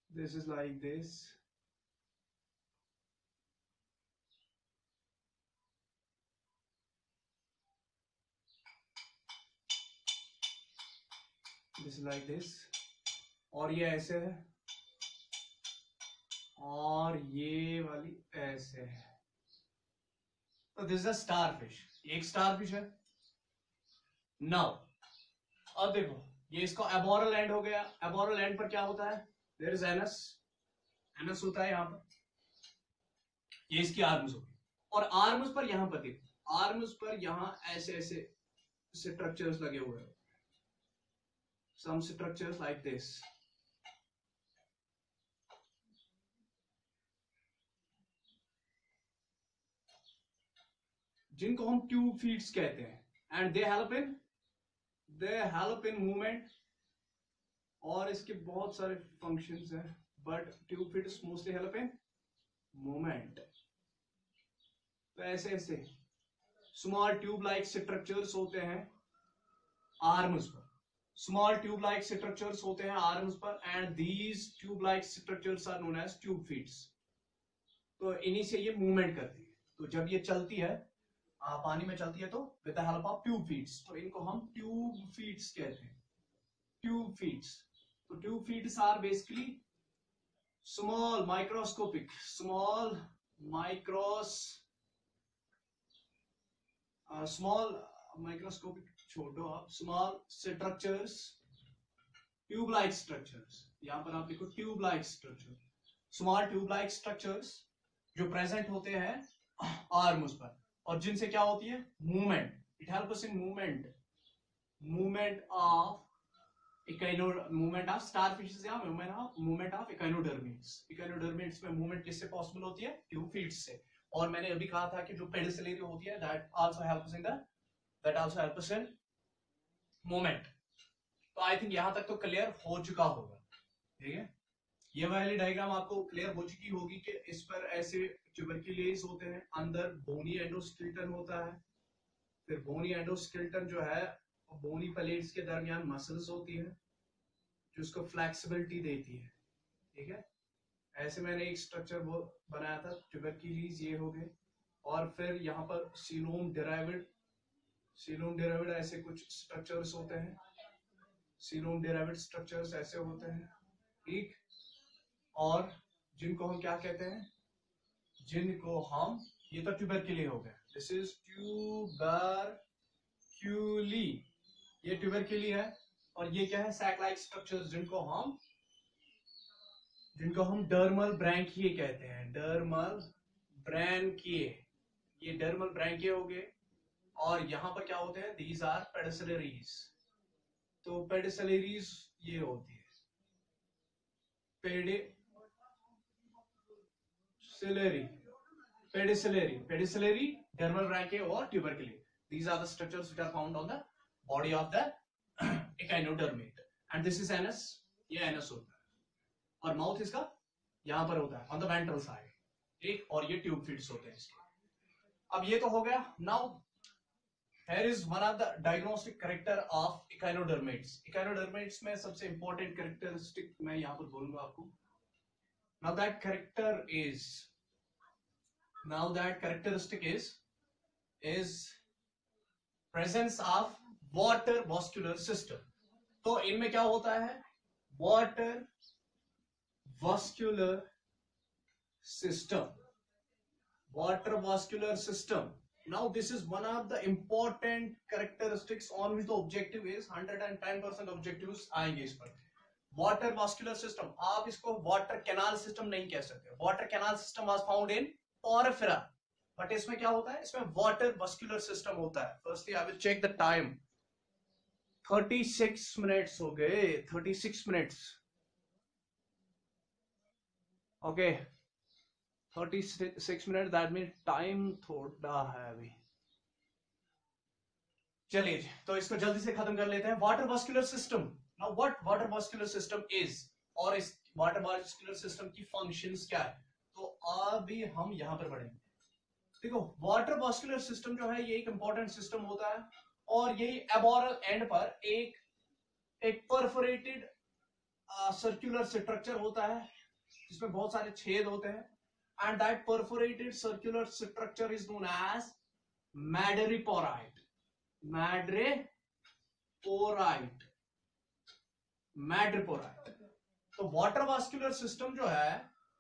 This is like this. This is like this. और ये ऐसे है, और ये वाली ऐसे है। तो this is a star fish, एक स्टार फिश है। नाउ अब देखो ये इसका एबोरल एंड हो गया। एबोरल एंड पर क्या होता है, देयर इज एनस होता है यहाँ पर, ये इसकी आर्म्स होगी। और आर्म्स पर यहाँ पर देखो, आर्म्स पर यहाँ ऐसे ऐसे स्ट्रक्चर्स लगे हुए हैं, some structures like this, जिनको हम ट्यूब फीट्स कहते हैं, and they help in movement. और इसके बहुत सारे फंक्शंस हैं, but tube feets mostly help in movement. तो ऐसे ऐसे स्मॉल ट्यूब लाइक स्ट्रक्चर्स होते हैं आर्म्स पर, स्मॉल ट्यूब लाइक स्ट्रक्चर्स होते हैं आर्म्स पर, and these tube like structures are known as tube feets. तो इन्हीं से ये मूवमेंट करती है। तो जब ये चलती है, पानी में चलती है, तो with the help of tube feets, तो इनको हम ट्यूब फीट्स कहते हैं, ट्यूब फीट्स। तो tube feets are basically small microscopic छोड़ो आप, small structures, tube like structures. यहां पर आप देखो tube like structure, small tube like structures जो प्रेजेंट होते हैं आर्म्स पर, और जिनसे क्या होती है movement. It help us in movement of starfishes या मूवमेंट ऑफ इकोनोडर्मिड्स में मूवमेंट किससे पॉसिबल होती है, ट्यूब फीट्स से। और मैंने अभी कहा था कि जो पेडिसिलरी होती है, that also help us in movement. तो आई थिंक यहां तक तो क्लियर हो चुका होगा, ठीक है। ये वाली डायग्राम आपको क्लियर हो चुकी होगी कि इस पर ऐसे ट्यूबरक्यूलेस होते हैं, अंदर बोनी एंडोस्केलेटन होता है, फिर बोनी एंडोस्केलेटन जो है बोनी प्लेट्स के दरमियान मसल्स होती है जो उसको फ्लेक्सिबिलिटी देती है, ठीक है। ऐसे मैंने एक स्ट्रक्चर वो बनाया था, ट्यूबरक्यूलिस ये हो गए, और फिर यहाँ पर सीलोम डेराविड ऐसे कुछ स्ट्रक्चर्स होते हैं, सीलोम डेराविड स्ट्रक्चर्स ऐसे होते हैं, ठीक। और जिनको हम क्या कहते हैं, जिनको हम, ये तो ट्यूबरक्यूली हो गया, दिस इज ट्यूबरक्यूली, ये ट्यूबरक्यूली है। और ये क्या है, सैक लाइक स्ट्रक्चर्स, जिनको हम डर्मल ब्रैंकिए कहते हैं, डर्मल ब्रैंकिए, ये डर्मल ब्रैंकिए हो गए। और यहां पर क्या होते हैं, दीज आर पेडिसिलरीज, तो पेडिसिलरीज ये होती है, पेडिसिलरी, डर्मल ब्रैंकिए और ट्यूबरक्यूली, these are the structures which are found on the body of the echinodermate, and this is anus, ये anus होता है, और माउथ इसका यहां पर होता है on the ventral side, ठीक। और ये ट्यूब फीड्स होते हैं इसके। अब ये तो हो गया। Now here is one of the diagnostic character of echinodermates। echinodermates में सबसे important characteristic मैं यहां पर बोलूंगा आपको। now that characteristic is presence of water vascular system। तो इनमें क्या होता है, water vascular system, now this is one of the important characteristics on which the objective is 110% objectives आएंगे इस पर। water vascular system, आप इसको water canal system नहीं कह सकते, water canal system was found in porphyra, but इसमें क्या होता है, इसमें वाटर वस्कुलर सिस्टम होता है। Firstly I will check the time, 36 minutes हो गए, 36 minutes, okay 36 minute, that mean time थोड़ा है अभी। चलिए तो इसको जल्दी से खत्म कर लेते हैं। Water vascular system, now what water vascular system is, और इस वाटर वस्कुलर सिस्टम की फंक्शंस क्या है, तो अभी हम यहां पर पढ़ेंगे। देखो वाटर वस्कुलर सिस्टम जो है ये एक इंपॉर्टेंट सिस्टम होता है, और ये एबोरल एंड पर एक परफोरेटेड सर्कुलर स्ट्रक्चर होता है जिसमें बहुत सारे छेद होते हैं, and that perforated circular structure is known as madreporite. तो वाटर वस्कुलर सिस्टम जो है,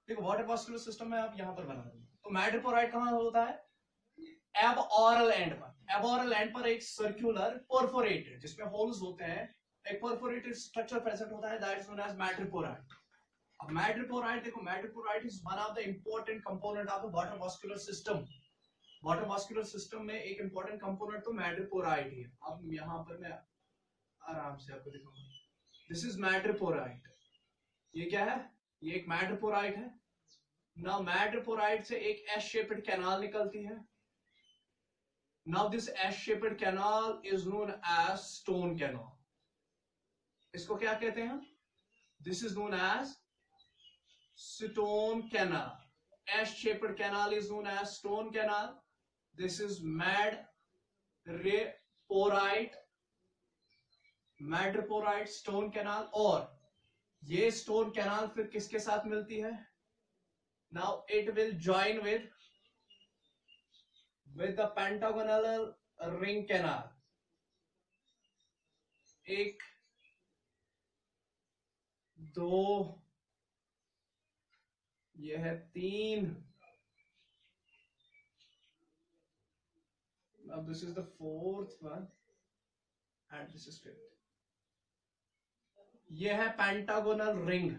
देखो वाटर वस्कुलर सिस्टम में आप यहां पर बना दूंगा, तो मैडरीपोराइट कहां होता है, एबोरल एंड पर एक सर्कुलर परफोरेटेड जिसमें होल्स होते हैं, एक परफोरेटेड स्ट्रक्चर प्रेजेंट होता है, that is known as madreporite. अब मैडरीपोराइट, देखो madreporite is one of the important component of the water vascular system. Water vascular system में एक इंपॉर्टेंट कंपोनेंट तो मैडरीपोराइट ही है। अब यहां पर मैं आराम से आपको दिखाऊंगा, दिस इज मैडरीपोराइट, ये क्या है, ये एक मैडरीपोराइट है ना। मैडरीपोराइट से एक एस शेप्ड कैनाल निकलती है। Now this S shaped canal is known as stone canal. इसको क्या कहते हैं, this is known as stone canal. S shaped canal is known as stone canal. This is madreporite stone canal. और ये stone canal फिर किसके साथ मिलती है, now it will join with the pentagonal ring canal। एक, दो, यह है तीन, now this is the fourth one and this is fifth। यह है pentagonal ring,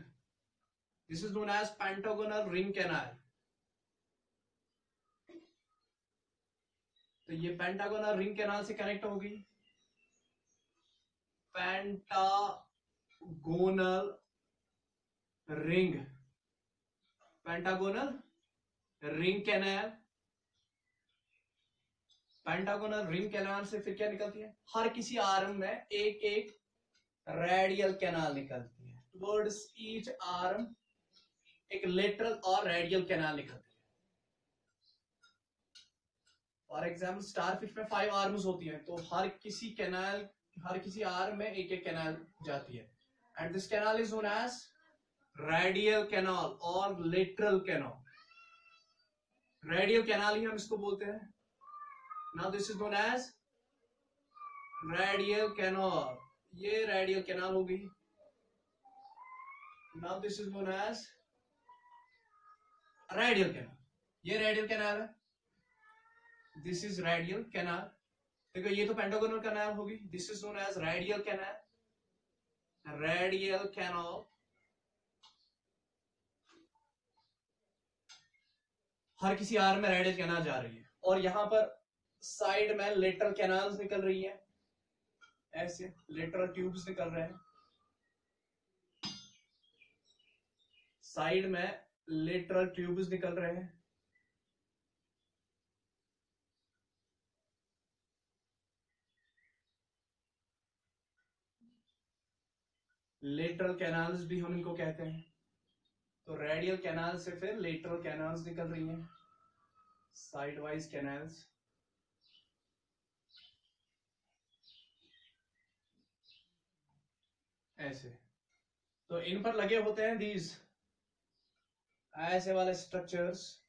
this is known as pentagonal ring canal. तो ये पेंटागोनल रिंग कैनाल से कनेक्ट होगी, pentagonal ring canal. Pentagonal ring canal से फिर क्या निकलती है, हर किसी आर्म में एक एक रेडियल कैनाल निकलती है, टुवर्ड्स ईच आर्म एक लेटरल और रेडियल कैनाल निकलती है। फॉर एग्जाम्पल स्टारफिश में 5 आर्म्स होती हैं, तो हर किसी आर्म में एक एक कैनाल जाती है, and this canal is known as radial canal और लेटरल कैनाल। रेडियल कैनाल ही हम इसको बोलते हैं। Now this is known as radial canal. ये रेडियल कैनाल हो गई। Now this is known as radial canal. ये रेडियल कैनाल है, दिस इज रेडियल कैनाल। देखो ये तो पेंटागोनल कैनाल होगी, this is known as radial canal. Radial canal हर किसी आर्म में रेडियल कैनाल जा रही है, और यहां पर साइड में लेटरल कैनाल्स निकल रही है, ऐसे लेटरल ट्यूब्स निकल रहे हैं, साइड में लेटरल ट्यूब्स निकल रहे हैं। लेटरल कैनाल्स भी हम इनको कहते हैं। तो रेडियल कैनाल से फिर लेटरल कैनाल्स निकल रही हैं, साइड वाइज कैनाल्स। ऐसे तो इन पर लगे होते हैं दीज ऐसे वाले स्ट्रक्चर्स,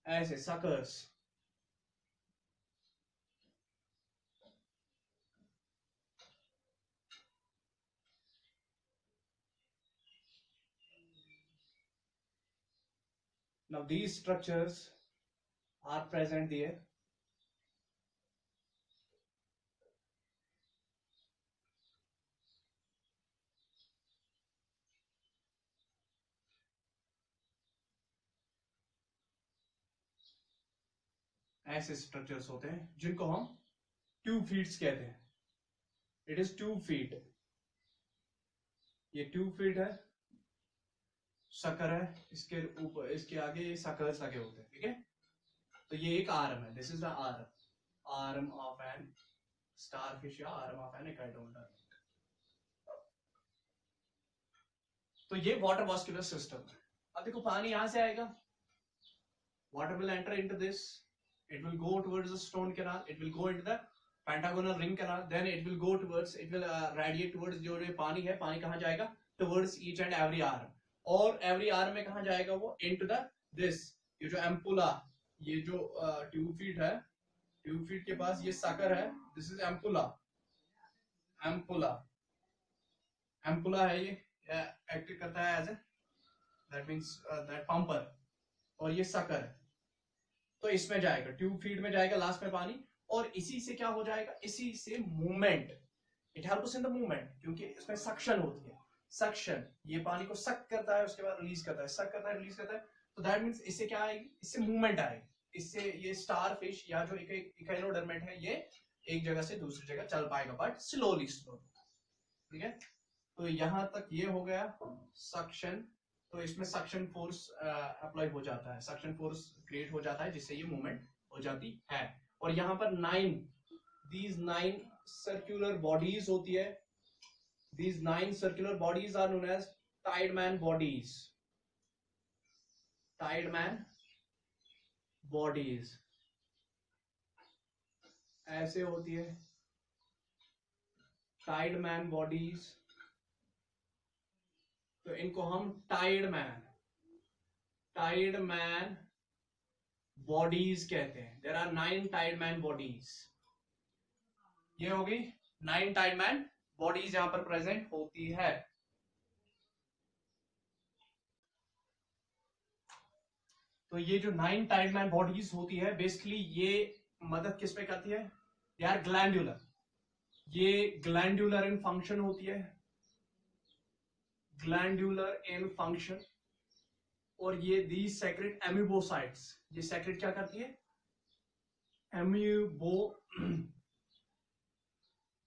ऐसे suckers. Now these structures are present there. ऐसे स्ट्रक्चर्स होते हैं जिनको हम ट्यूब फीट्स कहते हैं। It is tube feet. ये ट्यूब फीट है, शकर है, इसके ऊपर इसके आगे ये सकर्स लगे होते हैं, ठीक है। तो ये एक आर्म है, this is the arm of an starfish या आर्म ऑफ एन एकाइडोंटा। तो ये वाटर वास्कुलर सिस्टम है। अब देखो पानी यहां से आएगा, water will enter into this, it will go towards the stone canal, it will go into the pentagonal ring canal, then it will go towards, it will radiate towards जो पानी है, पानी कहाँ जाएगा, towards each and every arm, और every arm में कहाँ जाएगा वो, into the this, ये जो ampulla, ये जो ट्यूब फीट है, ट्यूब फीट के पास ये साकर है, this is ampulla, ampulla, ampulla है, ये एक्ट करता है as a, that means that pumper, और ये साकर है। तो इसमें जाएगा, ट्यूब फीड में जाएगा लास्ट में पानी, और इसी से क्या हो जाएगा, इसी से movement, it helps in the movement, क्योंकि इसमें सक्शन होती है। सक्शन, ये पानी को सक करता है, उसके बाद रिलीज करता है, सक करता है, रिलीज करता है। तो दैट मींस इससे क्या आएगी, इससे मूवमेंट आएगी, इससे ये स्टार फिश या जो इकाइनोडर्मेट है ये एक जगह से दूसरी जगह चल पाएगा, बट स्लोली, ठीक है। तो यहां तक ये हो गया सक्शन। तो इसमें सक्शन फोर्स अप्लाई हो जाता है, सक्शन फोर्स क्रिएट हो जाता है, जिससे ये मूवमेंट हो जाती है। और यहाँ पर 9 सर्कुलर बॉडीज होती है। These 9 circular bodies are known as Tideman bodies. Tideman bodies ऐसे होती है, Tideman bodies। तो इनको हम टाइडमैन बॉडीज कहते हैं। There are 9 Tiedemann bodies. ये होगी 9 टाइडमैन बॉडीज यहां पर प्रेजेंट होती है। तो ये जो 9 टाइडमैन बॉडीज होती है, बेसिकली ये मदद किस पे करती है, दे आर ग्लैंडुलर। ये ग्लैंडुलर इन फंक्शन होती है, ग्लैंडुलर इन फंक्शन। और ये दी सेक्रेट एम्यूबोसाइट्स, ये सेक्रेट क्या करती है,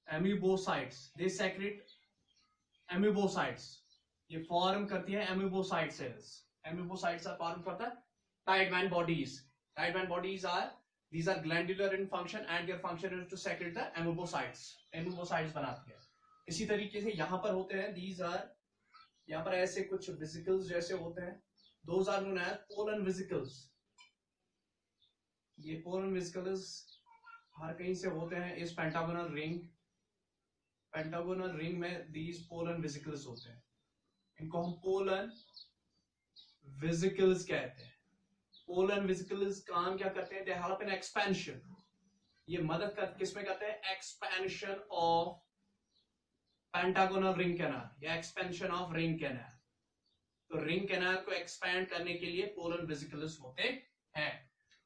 एम्यूबोसाइट्स, दे सेक्रेट एम्यूबोसाइट्स, ये फॉर्म करती है amoebocyte cells. Amoebocytes are form करता है Tiedemann bodies. Tiedemann bodies are, these are glandular in function and their function is to secrete the amebocytes, amebocytes बनाती है। इसी तरीके से यहां पर होते हैं, these are, यहाँ पर ऐसे कुछ वेसिकल्स जैसे होते हैं, those are known as pollen vesicles। ये pollen vesicles हर कहीं से होते हैं इस पेंटागोनल रिंग। पेंटागोनल रिंग में दीज पोलन वेसिकल्स होते हैं, इनको हम पोलन वेसिकल्स कहते हैं। पोलन वेसिकल्स काम क्या करते हैं? दे हेल्प इन एक्सपेंशन। ये मदद कर किसमें करते हैं? Expansion of pentagonal ring canal या एक्सपेंशन ऑफ रिंग कैनाल। तो रिंग कैनाल को एक्सपैंड करने के लिए पोलन वेसिकल्स होते हैं।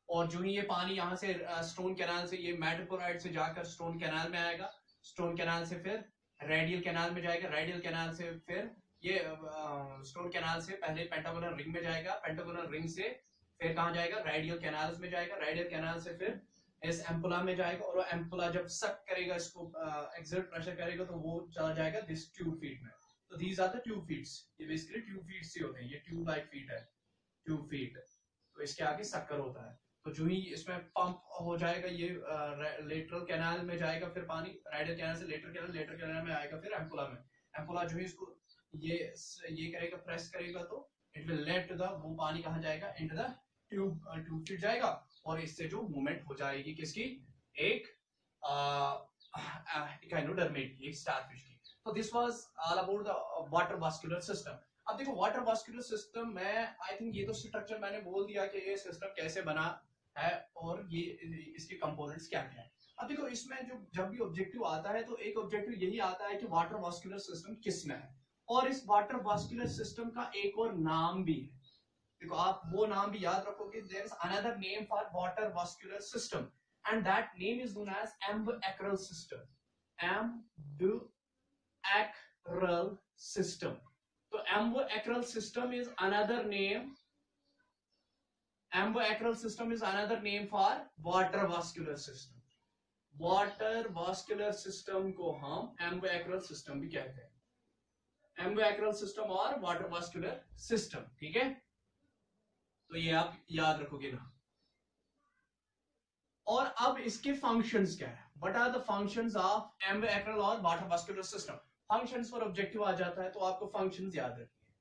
और जो ही ये पानी यहाँ से स्टोन कैनाल से, ये मेट्रोपोराइड से जाकर स्टोन कैनाल में आएगा, स्टोन कैनाल से फिर रेडियल कैनाल में जाएगा, रेडियल कैनाल से फिर ये स्टोन कैनाल से पहले पेंटागोनल रिंग में जाएगा, पेंटागोनल रिंग से फिर कहाँ जाएगा? रेडियल कैनाल्स में जाएगा, रेडियल कैनाल से फिर इस एम्पुला में जाएगा, और वो एम्पुला जब सक करेगा, इसको एक्सर्ट प्रेशर करेगा, तो वो चला जाएगा दिस ट्यूब फीट में। तो these are the tube feets. ये बेसिकली ट्यूब फीट्स ही होते हैं, ये ट्यूब लाइक फीट है, ट्यूब फीट। तो इसके आगे सक्कर होता है। तो जो ही इसमें पंप हो जाएगा, ये लेटरल कैनाल में जाएगा, फिर पानी रेडियल कैनाल से लेटरल कैनाल में आएगा, फिर एम्पुला में। एम्पुला जो ही इसको ये करेगा, प्रेस करेगा, तो इट विल लेट द, वो पानी कहाँ जाएगा? इनटू द ट्यूब फीट जाएगा, और इससे जो मूवमेंट हो जाएगी किसकी? एक इकाइनोडर्मेट की, एक स्टारफिश की। तो this was all about the water vascular system. अब देखो वाटर वास्कुलर सिस्टम में आई थिंक ये तो स्ट्रक्चर मैंने बोल दिया कि ये सिस्टम कैसे बना है और ये इसके कंपोनेंट्स क्या क्या है। अब देखो इसमें जो जब भी ऑब्जेक्टिव आता है, तो एक ऑब्जेक्टिव यही आता है कि वाटर वास्कुलर सिस्टम किसमें है, और इस वाटर वास्कुलर सिस्टम का एक और नाम भी है। देखो आप वो नाम भी याद रखो कि there is another name for water vascular system, and that name is known as ambulacral system. Ambulacral system. तो ambulacral system is another name, ambulacral system is another name for water vascular system. Water vascular system को हम ambulacral system भी कहते हैं, ambulacral system और water vascular system. ठीक है, तो ये आप याद रखोगे ना। और अब इसके फंक्शंस क्या है? What are the functions of ambulacral और वाटर वास्कुलर सिस्टम? फंक्शंस पर ऑब्जेक्टिव आ जाता है, तो आपको फंक्शंस याद रखिए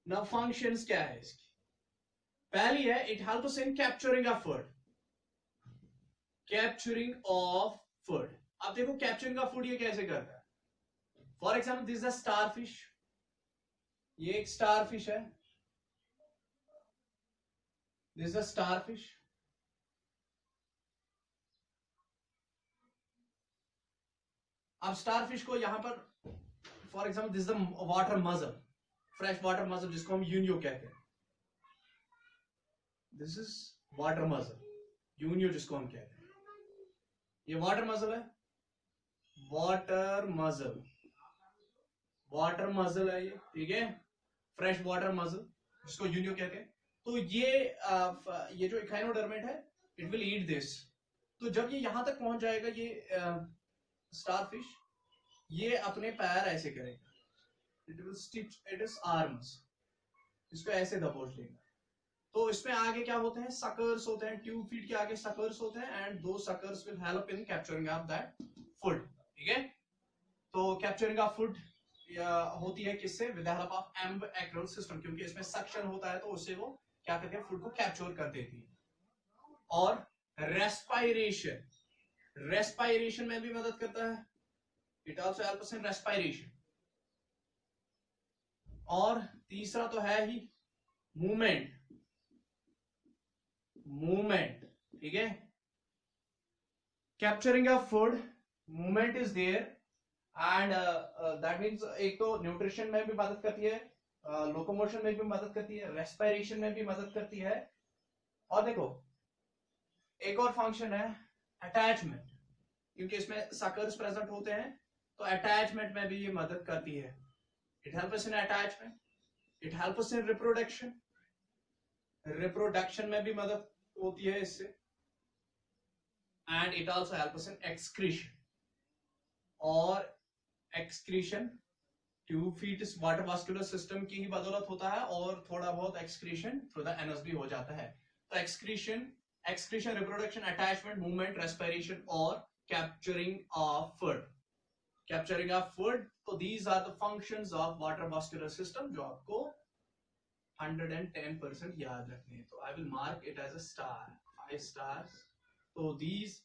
ना। फंक्शंस क्या है इसकी? पहली है, it helps in capturing of food, capturing of food. अब देखो कैप्चरिंग ऑफ फूड ये कैसे करता है? For example this is a starfish, ये एक स्टारफिश है, दिस इज अ स्टारफिश। अब स्टारफिश को यहां पर for example this is the water मजल, फ्रेश वाटर मजल, जिसको हम यूनियो कहते हैं। दिस इज वाटर मजल, यूनियो जिसको हम कहते हैं। ये वाटर मजल है, वाटर मजल, वाटर मजल है ये। ठीक है, फ्रेश वाटर मजल जिसको यूनियो कहते हैं। तो ये जो इकाइनोडर्मेट है, इट विल ईट दिस। तो जब ये यहां तक पहुंच जाएगा, ये स्टारफिश, ये अपने पैर ऐसे करेगा, it will stitch it's arms, इसको ऐसे दबोच लेगा। तो इसमें आगे क्या होते हैं? सकर्स होते हैं, ट्यूब फीट के आगे सकर्स होते हैं, एंड दो suckers will help in capturing of that food. ठीक है, तो कैप्चरिंग ऑफ फूड होती है किससे? With the help of ambulacral system, क्योंकि इसमें सक्शन होता है, तो उससे वो क्या करते हैं? फूड को कैप्चर कर देती है। और रेस्पायरेशन, रेस्पायरेशन में भी मदद करता है, it also helps in respiration. और तीसरा तो है ही मूवमेंट, मूवमेंट। ठीक है, capturing of food, movement is there, and that means एक तो न्यूट्रिशन में भी मदद करती है, लोकोमोशन में भी मदद करती है, रेस्पिरेशन में भी मदद करती है। और देखो एक और फंक्शन है अटैचमेंट, क्योंकि इसमें सकर्स प्रेजेंट होते हैं, तो अटैचमेंट में भी ये मदद करती है। It helps in attachment, it helps in reproduction, reproduction में भी मदद होती है इससे, and it also helps in excretion. और excretion tube feet water vascular system की ही बदौलत होता है, और थोड़ा बहुत एक्सक्रीशन थ्रू द एनस भी हो जाता है। तो excretion, reproduction, attachment, movement, respiration और capturing of food, capturing of food. तो these are the functions of water vascular system, जो आपको 110% याद रखने हैं। तो I will mark it as a star, 5 stars. तो दीज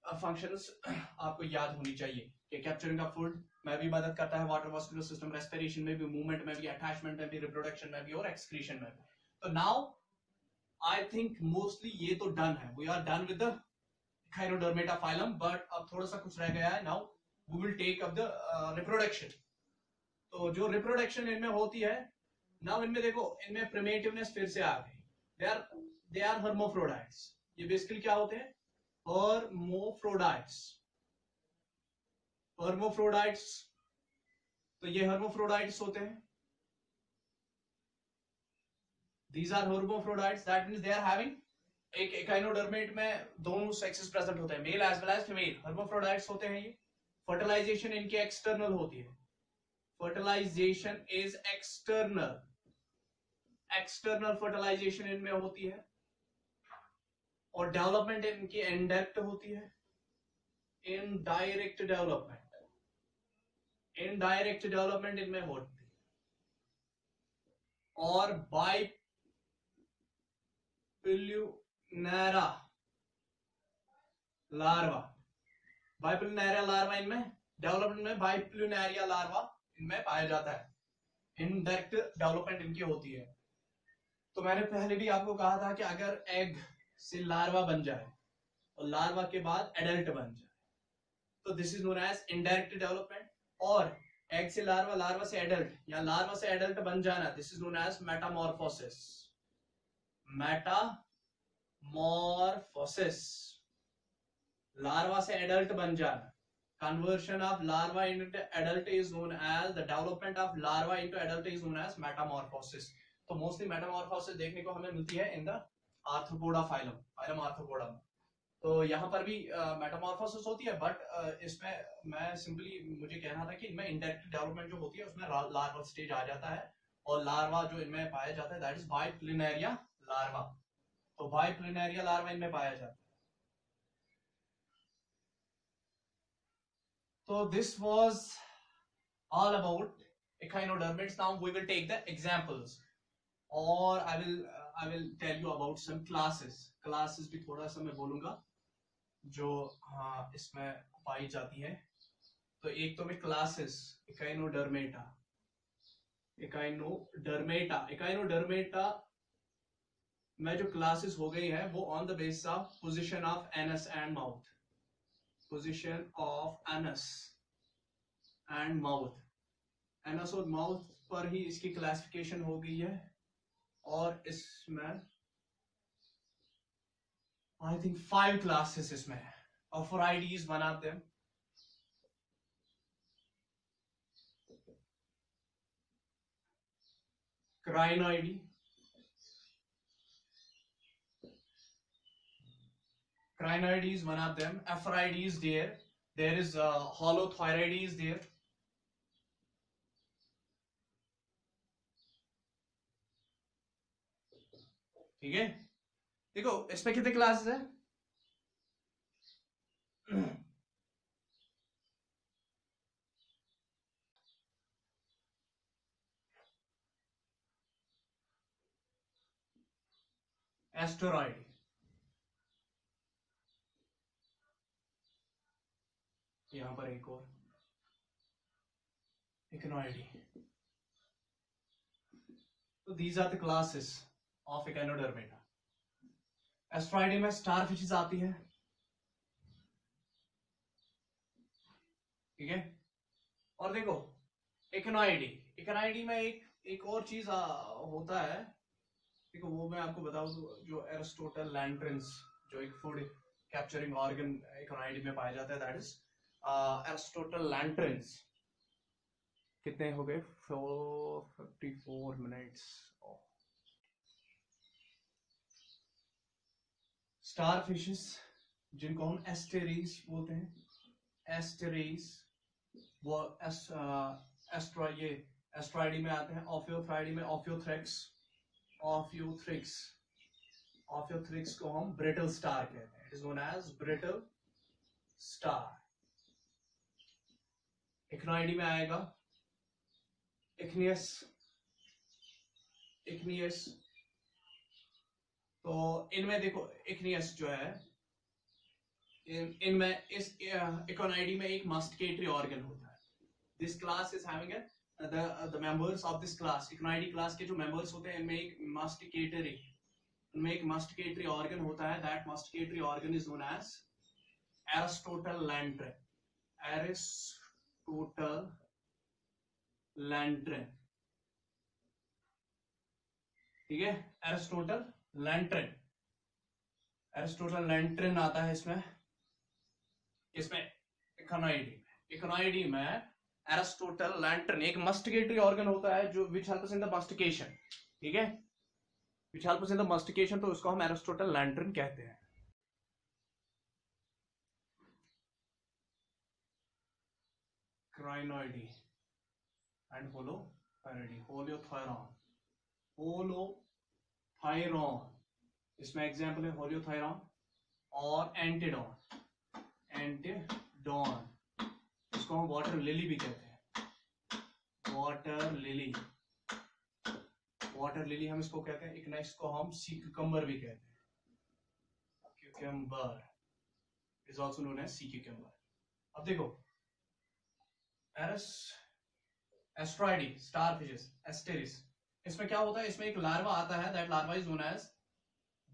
फंक्शंस आपको याद होनी चाहिए कि कैप्चरिंग ऑफ फूड में भी मदद करता है, वाटर वास्कुलर सिस्टम, रेस्पिरेशन में भी, मूवमेंट में भी, अटैचमेंट में भी, रिप्रोडक्शन में भी और एक्सक्रीशन में भी। तो नाउ आई थिंक मोस्टली ये तो डन है, we are done with the Echinodermata phylum, but अब थोड़ा सा कुछ रह गया है। Now we will take up the reproduction. तो जो रिप्रोडक्शन इनमें होती है, नाउ इनमें देखो, इनमें प्रिमेटिवनेस फिर से आ गई। They are hermaphrodites. ये बेसिकली क्या होते हैं? हर्मोफ्रोडाइट्स। हर्मोफ्रोडाइट्स, तो ये हर्मोफ्रोडाइट्स होते हैं। These are hermaphrodites, that means they are having, एक एकाइनोडर्मेट में दोनों सेक्सेस प्रेजेंट होते हैं, male as well as female. Hermaphrodites होते हैं ये। फर्टिलाइजेशन इनकी एक्सटर्नल होती है। Fertilisation is external. External fertilisation इनमें होती है। और डेवलपमेंट इनकी इनडायरेक्ट होती है। इनडायरेक्ट डेवलपमेंट, इनडायरेक्ट डेवलपमेंट इनमें होती है। और बाइपिल्यूनैरा लार्वा, बाइपिल्यूनैरिया लार्वा इनमें डेवलपमेंट में, बाइपिल्यूनैरिया लार्वा इनमें पाया जाता है। इनडायरेक्ट डेवलपमेंट इनकी होती है। तो मैंने पहले भी आपको कहा था कि अगर एग से लार्वा बन जाए और लार्वा के बाद एडल्ट बन जाए, तो this is known as indirect development. और एग से लार्वा, लार्वा से एडल्ट या लार्वा से एडल्ट बन जाना, this is known as metamorphosis. Metamorphosis, larva से एडल्ट बन जाना। Conversion of larva into adult is known as, the development of larva into adult is known as metamorphosis. तो mostly Metamorphosis देखने को हमें मिलती है in the arthropoda phylum, phylum arthropoda में। तो यहाँ पर भी मेटामॉर्फोसिस होती है, बट इसमें मैं सिंपली मुझे कहना था कि इनमें इंडायरेक्ट डेवलपमेंट जो होती है उसमें लार्वल स्टेज आ जाता है, और लार्वा जो इनमें पाया जाता है दैट इज बाइप्लिनेरिया लार्वा। तो बाइप्लिनेरिया लार्वा इनमें पाया जाता है। So this was all about echinodermids. Now we will take the examples, or I will tell you about some classes. Classes भी थोड़ा सा मैं बोलूंगा जो इसमें पाई जाती है। तो एक तो मैं classes echinodermata, echinodermata में जो classes हो गई है वो on the basis of position of anus and mouth, position of anus and mouth, anus और माउथ पर ही इसकी क्लासिफिकेशन हो गई है। और इसमें आई थिंक 5 क्लासेस इसमें है। Ophiuroidea one of them, Crinoidea, crinoides is one of them. Aphorides is there. There is holothyroid is there. ठीक है, देखो इसमें कितने क्लासेस है? एस्टेरॉइड, यहां पर एक और इक्नोइडी। तो these are the classes of echinodermata. एस्ट्रॉइडी में स्टार फिशेस आती है, ठीक है। और देखो इक्नोइडी, इक्नोइडी में एक और चीज होता है, देखो वो मैं आपको बताऊं, जो एरिस्टोटल लैंट्रिन्स जो एक फूड कैप्चरिंग ऑर्गन इक्नोइडी में पाया जाता है, दैट इज एरिस्टोटल लैंट्रिन्स। कितने हो गए? 454 मिनट्स। स्टार फिशेस जिनको हम एस्टेरीज बोलते हैं, एस्टेरीज वो एस्ट्रॉइडी में आते हैं। ऑफियोथ्राइडी में ऑफियोथ्रिक्स, ऑफियोथ्रिक्स को हम ब्रिटल स्टार कहते हैं, it is known as brittle star. Echinoidea में आएगा इक्नियस, इक्नियस। तो इनमें देखो इक्नियस जो है इनमें इस इकोनाइडी में एक मास्टिकेटरी ऑर्गन होता है. This class is having the members of this class, Echinoidea class के जो मेंबर्स होते हैं इनमें एक मास्टिकेटरी ऑर्गन होता है. That masticatory organ is known as Aristotle lantern. Aristotle lantern, ठीक है. एरिस्टोटल लैंट्रेन, एरिस्टोटल लैंट्रेन आता है इसमें इकोनाइडी में एरिस्टोटल लैंट्रेन एक मास्टिकेटरी ऑर्गन होता है जो विच हेल्प्स इन द मास्टिकेशन, ठीक है, विच हेल्प्स इन द मास्टिकेशन. तो उसको हम एरिस्टोटल लैंट्रेन कहते हैं. क्राइनोइडी एंड होलोथायरॉन, इसमें एग्जाम्पल है होलियोथायरॉन और एंटीडॉन. इसको हम वाटर लिली भी कहते हैं. वाटर लिली हम इसको कहते हैं. एक नेक्स्ट को हम सी क्यूकम्बर भी कहते हैं. Cucumber is also known as sea cucumber. अब देखो एस्ट्राइडी, स्टारफिशेस, एस्टेरिस, इसमें क्या होता है, इसमें एक लार्वा आता है. That larva is known as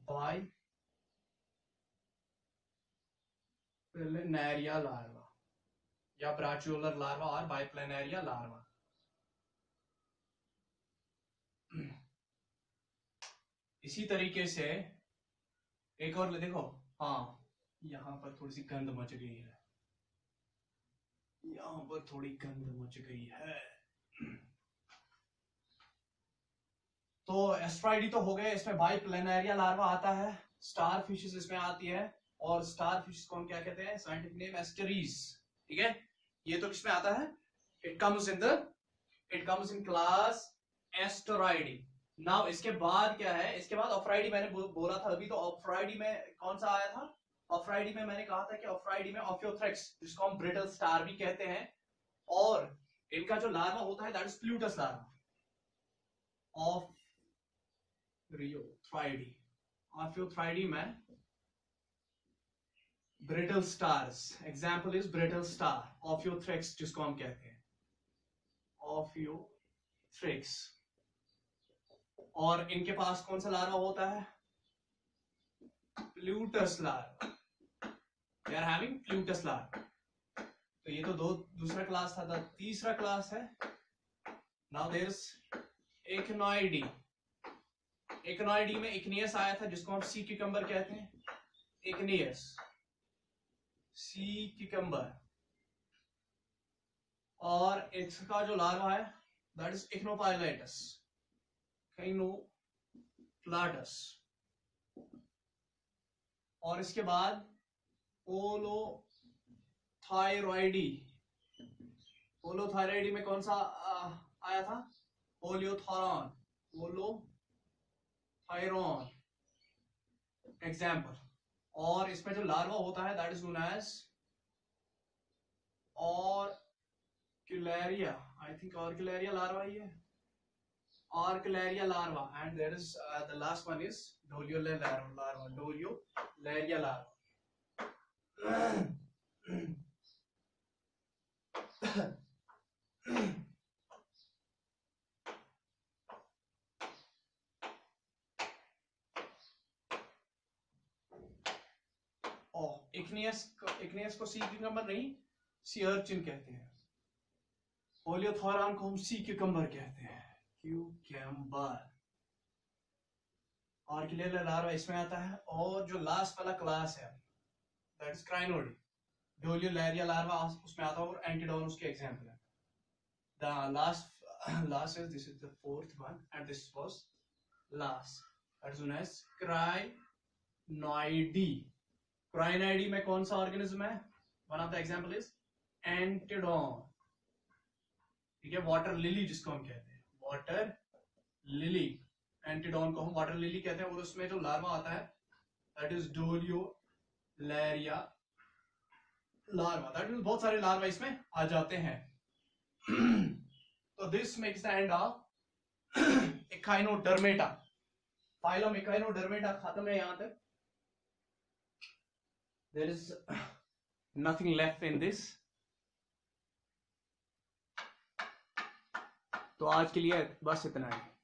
bipinnaria larva या ब्राचियोलर लार्वा और बाइप्लेनेरिया लार्वा. इसी तरीके से एक और देखो, हाँ यहां पर थोड़ी सी गंद मच गई है, यहां पर थोड़ी गंद मच गई है. तो एस्ट्राइडी तो हो गए, इसमें बाइप्लेनेरिया लार्वा आता है. स्टार फिशेस इसमें आती है और स्टार फिशेस को हम क्या कहते हैं, साइंटिफिक नेम एस्टेरीज, ठीक है. ये तो किसमें आता है, it comes in class Asteroidea. Now इसके बाद क्या है, इसके बाद ऑफ्राइडी मैंने बोला था अभी. तो ऑफ्राइडी में कौन सा आया था, ऑफ्राइडी में मैंने कहा था कि ऑफ्राइडी में ऑफियोथ्रेक्स, जिसको हम ब्रिटल स्टार भी कहते हैं, और इनका जो लार्वा होता है दैट इज प्लूटस लार्वा. ऑफियोथ्राइडी में brittle stars, example is brittle star, Ophiothrix जिसको हम कहते हैं, ऑफियोथ्रेक्स. और इनके पास कौन सा लार्वा होता है, pluteus larva. They are having pluteus larva. तो ये तो दूसरा क्लास था. तीसरा क्लास है now there is Echinoidea. Echinoidea में इग्नियस आया था जिसको हम सी क्यूकम्बर कहते हैं. इग्नियस, सी क्यूकम्बर. और इसका जो लार्वा है दैट इज इक्नोपाइलेटस, काइनोप्लाटस. और इसके बाद होलोथायरॉइडी में कौन सा आया था, होलोथायरॉन एग्जाम्पल. और इसमें जो लार्वा होता है that is known as auricularia. I think auricularia larva ही है, auricularia larva. And there is the last one is doliolaria larva. इग्नियस को सी क्यूकम्बर नहीं, सी अर्चिन कहते हैं. होलियोथायरॉन को हम सी क्यूकम्बर कहते हैं, क्यूकम्बर. ऑर्किलेरिया लार्वा इसमें आता है. और जो लास्ट वाला क्लास है that is crinoidea, doliolaria larva उसमें आता है और एंटीडॉन उसके एग्जांपल है. The last is this is the fourth one and this was last, that is known as crinoidea. Crinoidea में कौन सा ऑर्गेनिज्म है, one of the example is Antedon, ठीक है. वाटर लिली जिसको हम कहते हैं, वाटर लिली. एंटीडॉन को हम वाटर लिली कहते हैं. और उसमें जो लार्वा आता है that is doliolaria larva. That means बहुत सारे लार्वा इसमें आ जाते हैं. तो this makes the end of echinodermata. Phylum echinodermata खत्म है यहां तक. there is nothing left in this. तो आज के लिए बस इतना है.